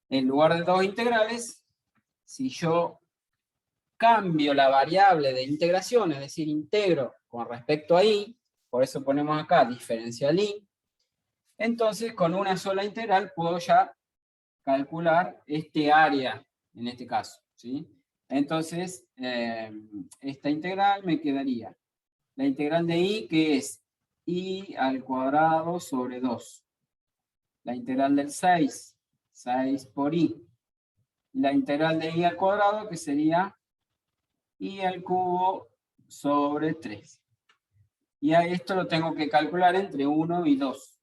en lugar de dos integrales, si yo cambio la variable de integración, es decir, integro con respecto a Y, por eso ponemos acá diferencial Y, entonces con una sola integral puedo ya calcular este área, en este caso, ¿sí? Entonces, esta integral me quedaría la integral de Y, que es Y al cuadrado sobre 2. La integral del 6, 6 por Y. La integral de Y al cuadrado, que sería Y al cubo sobre 3. Y a esto lo tengo que calcular entre 1 y 2.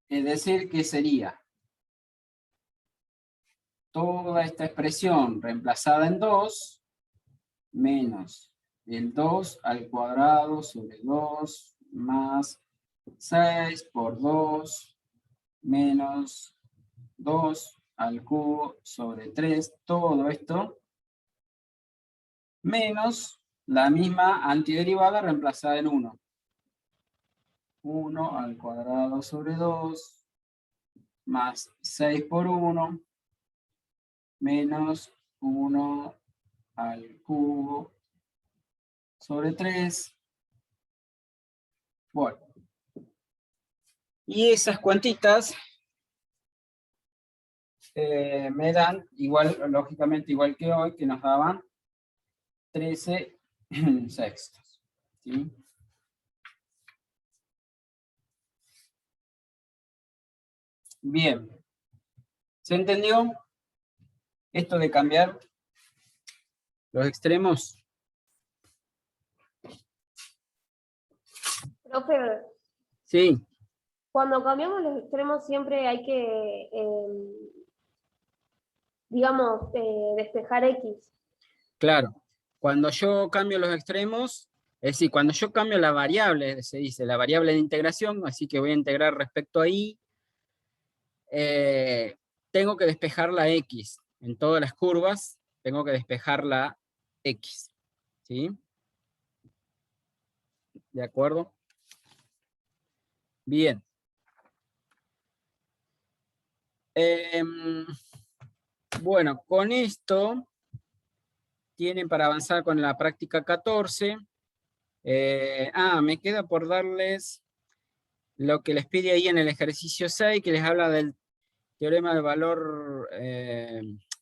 Es decir, que sería toda esta expresión reemplazada en 2 menos el 2 al cuadrado sobre 2 más 6 por 2 menos 2 al cubo sobre 3, todo esto menos la misma antiderivada reemplazada en 1. 1 al cuadrado sobre 2 más 6 por 1 menos 1 al cubo sobre 3. Bueno. Y esas cuantitas me dan, igual, lógicamente igual que hoy, que nos daban 13 sextos. ¿Sí? Bien. ¿Se entendió esto de cambiar los extremos? Profe, Sí, cuando cambiamos los extremos siempre hay que, digamos, despejar X. claro. Cuando yo cambio los extremos, es decir, cuando yo cambio la variable, se dice la variable de integración, así que voy a integrar respecto a Y, tengo que despejar la X. En todas las curvas, tengo que despejar la X. ¿Sí? ¿De acuerdo? Bien. Bueno, con esto tienen para avanzar con la práctica 14. Me queda por darles lo que les pide ahí en el ejercicio 6, que les habla del teorema de valor,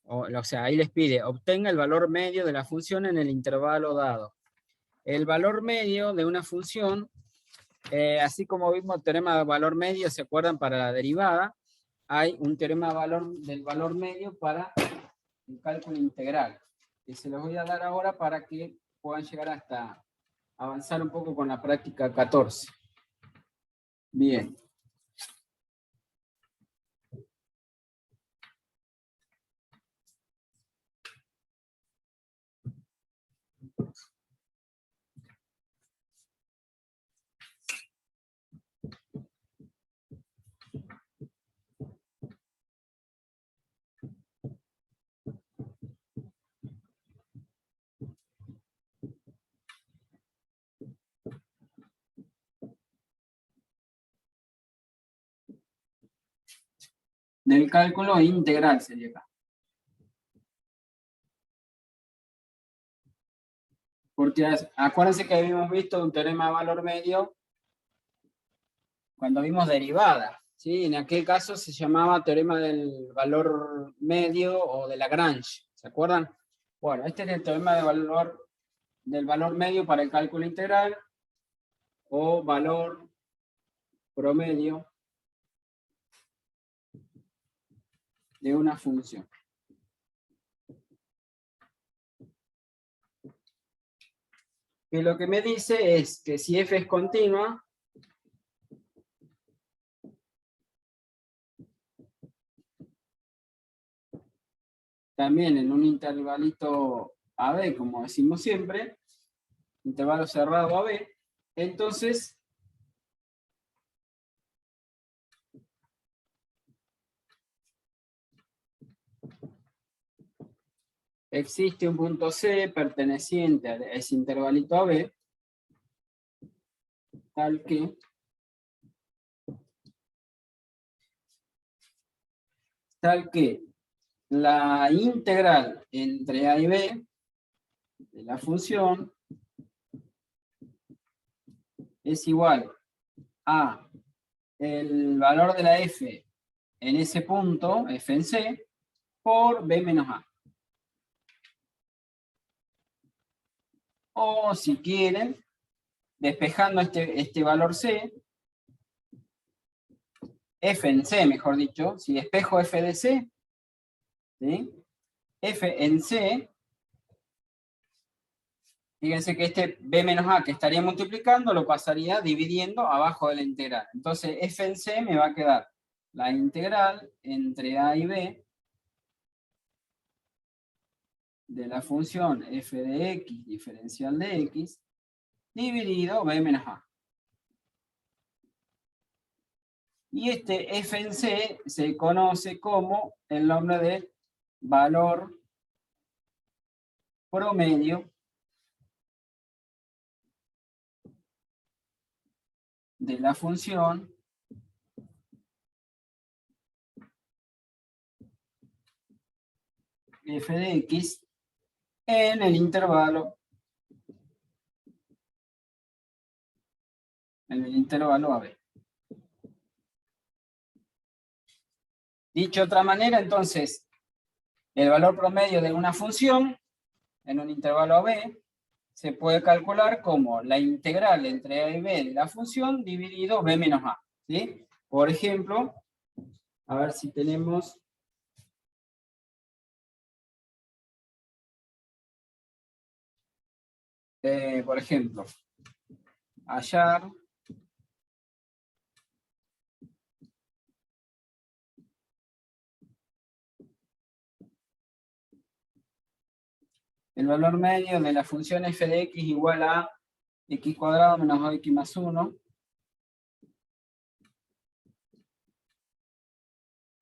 o sea, ahí les pide, obtenga el valor medio de la función en el intervalo dado. El valor medio de una función, así como vimos el teorema de valor medio, ¿se acuerdan? Para la derivada, hay un teorema del valor medio para el cálculo integral, que se los voy a dar ahora para que puedan llegar hasta avanzar un poco con la práctica 14. Bien. Del cálculo integral sería acá. Porque acuérdense que habíamos visto un teorema de valor medio cuando vimos derivada, ¿sí? En aquel caso se llamaba teorema del valor medio o de Lagrange, ¿se acuerdan? Bueno, este es el teorema del valor medio para el cálculo integral o valor promedio de una función. Que lo que me dice es que si f es continua, también en un intervalito AB, como decimos siempre, intervalo cerrado AB, entonces existe un punto C perteneciente a ese intervalito AB, tal que la integral entre A y B de la función es igual a el valor de la f en ese punto, f en C, por b menos a. O si quieren, despejando este valor C, f en C, mejor dicho, si despejo f de C, ¿sí? F en C, fíjense que este b menos a que estaría multiplicando lo pasaría dividiendo abajo de la integral. Entonces f en C me va a quedar la integral entre a y b de la función f de x diferencial de x dividido b menos a. Y este f en C se conoce como el nombre de valor promedio de la función f de x en el intervalo AB. Dicho de otra manera, entonces, el valor promedio de una función en un intervalo AB se puede calcular como la integral entre a y b de la función dividido b menos a. ¿Sí? Por ejemplo, a ver si tenemos... por ejemplo, hallar el valor medio de la función f de x igual a x cuadrado menos 2x más 1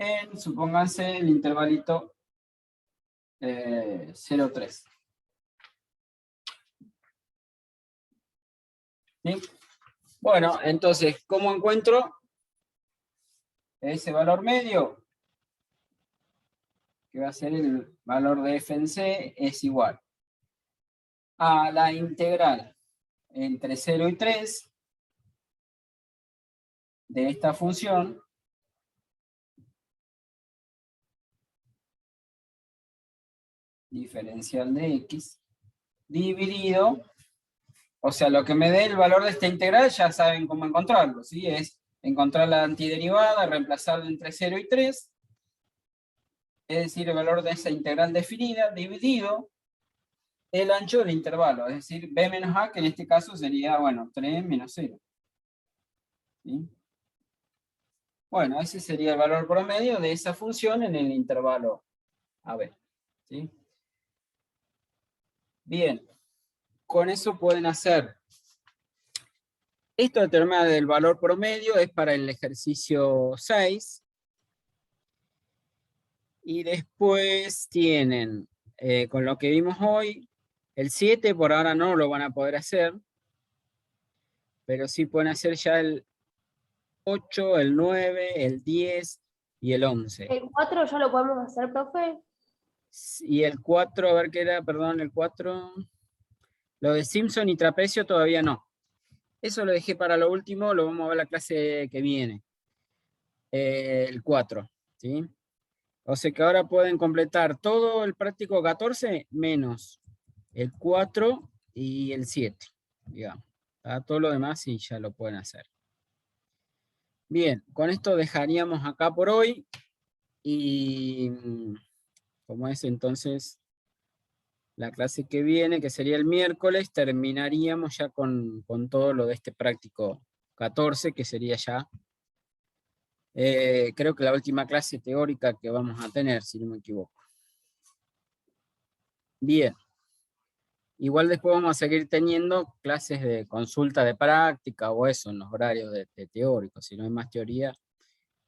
en, supónganse, el intervalito 0,3. ¿Sí? Bueno, entonces, ¿cómo encuentro ese valor medio? Que va a ser el valor de f en C, es igual a la integral entre 0 y 3 de esta función diferencial de x dividido, o sea, lo que me dé el valor de esta integral ya saben cómo encontrarlo, ¿sí? Es encontrar la antiderivada, reemplazarla entre 0 y 3, es decir, el valor de esa integral definida, dividido el ancho del intervalo, es decir, b menos a, que en este caso sería, bueno, 3 menos 0. ¿Sí? Bueno, ese sería el valor promedio de esa función en el intervalo AB. ¿Sí? Bien, con eso pueden hacer. Esto del tema del valor promedio es para el ejercicio 6. Y después tienen, con lo que vimos hoy, el 7 por ahora no lo van a poder hacer, pero sí pueden hacer ya el 8, el 9, el 10 y el 11. ¿El 4 ya lo podemos hacer, profe? Y el 4, a ver qué era, perdón, el 4... Lo de Simpson y trapecio todavía no. Eso lo dejé para lo último, lo vamos a ver la clase que viene. El 4, ¿sí? O sea que ahora pueden completar todo el práctico 14 menos el 4 y el 7, digamos. Todo lo demás sí ya lo pueden hacer. Bien, con esto dejaríamos acá por hoy. Y como es entonces la clase que viene, que sería el miércoles, terminaríamos ya con todo lo de este práctico 14, que sería ya, creo que la última clase teórica que vamos a tener, si no me equivoco. Bien, Igual después vamos a seguir teniendo clases de consulta de práctica o eso en los horarios de teórico, si no hay más teoría.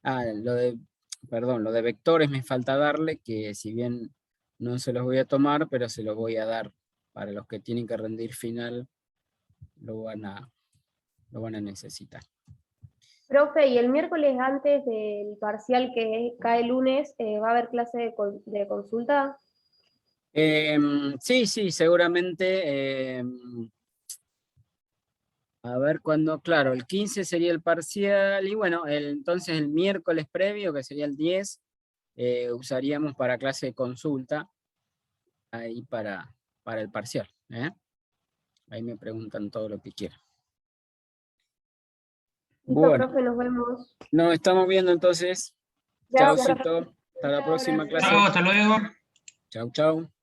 Lo de vectores me falta darle, que si bien no se los voy a tomar, pero se los voy a dar para los que tienen que rendir final, lo van a necesitar. Profe, y el miércoles antes del parcial que cae el lunes, ¿va a haber clase de consulta? Sí, seguramente. A ver cuándo, claro, el 15 sería el parcial, y bueno, entonces el miércoles previo, que sería el 10, usaríamos para clase de consulta, ahí para el parcial. Ahí me preguntan todo lo que quieran. Listo, Bueno, profe, nos vemos. nos estamos viendo entonces. Chao, Chaucito, hasta la próxima clase. Chao, hasta luego. Chau, chau.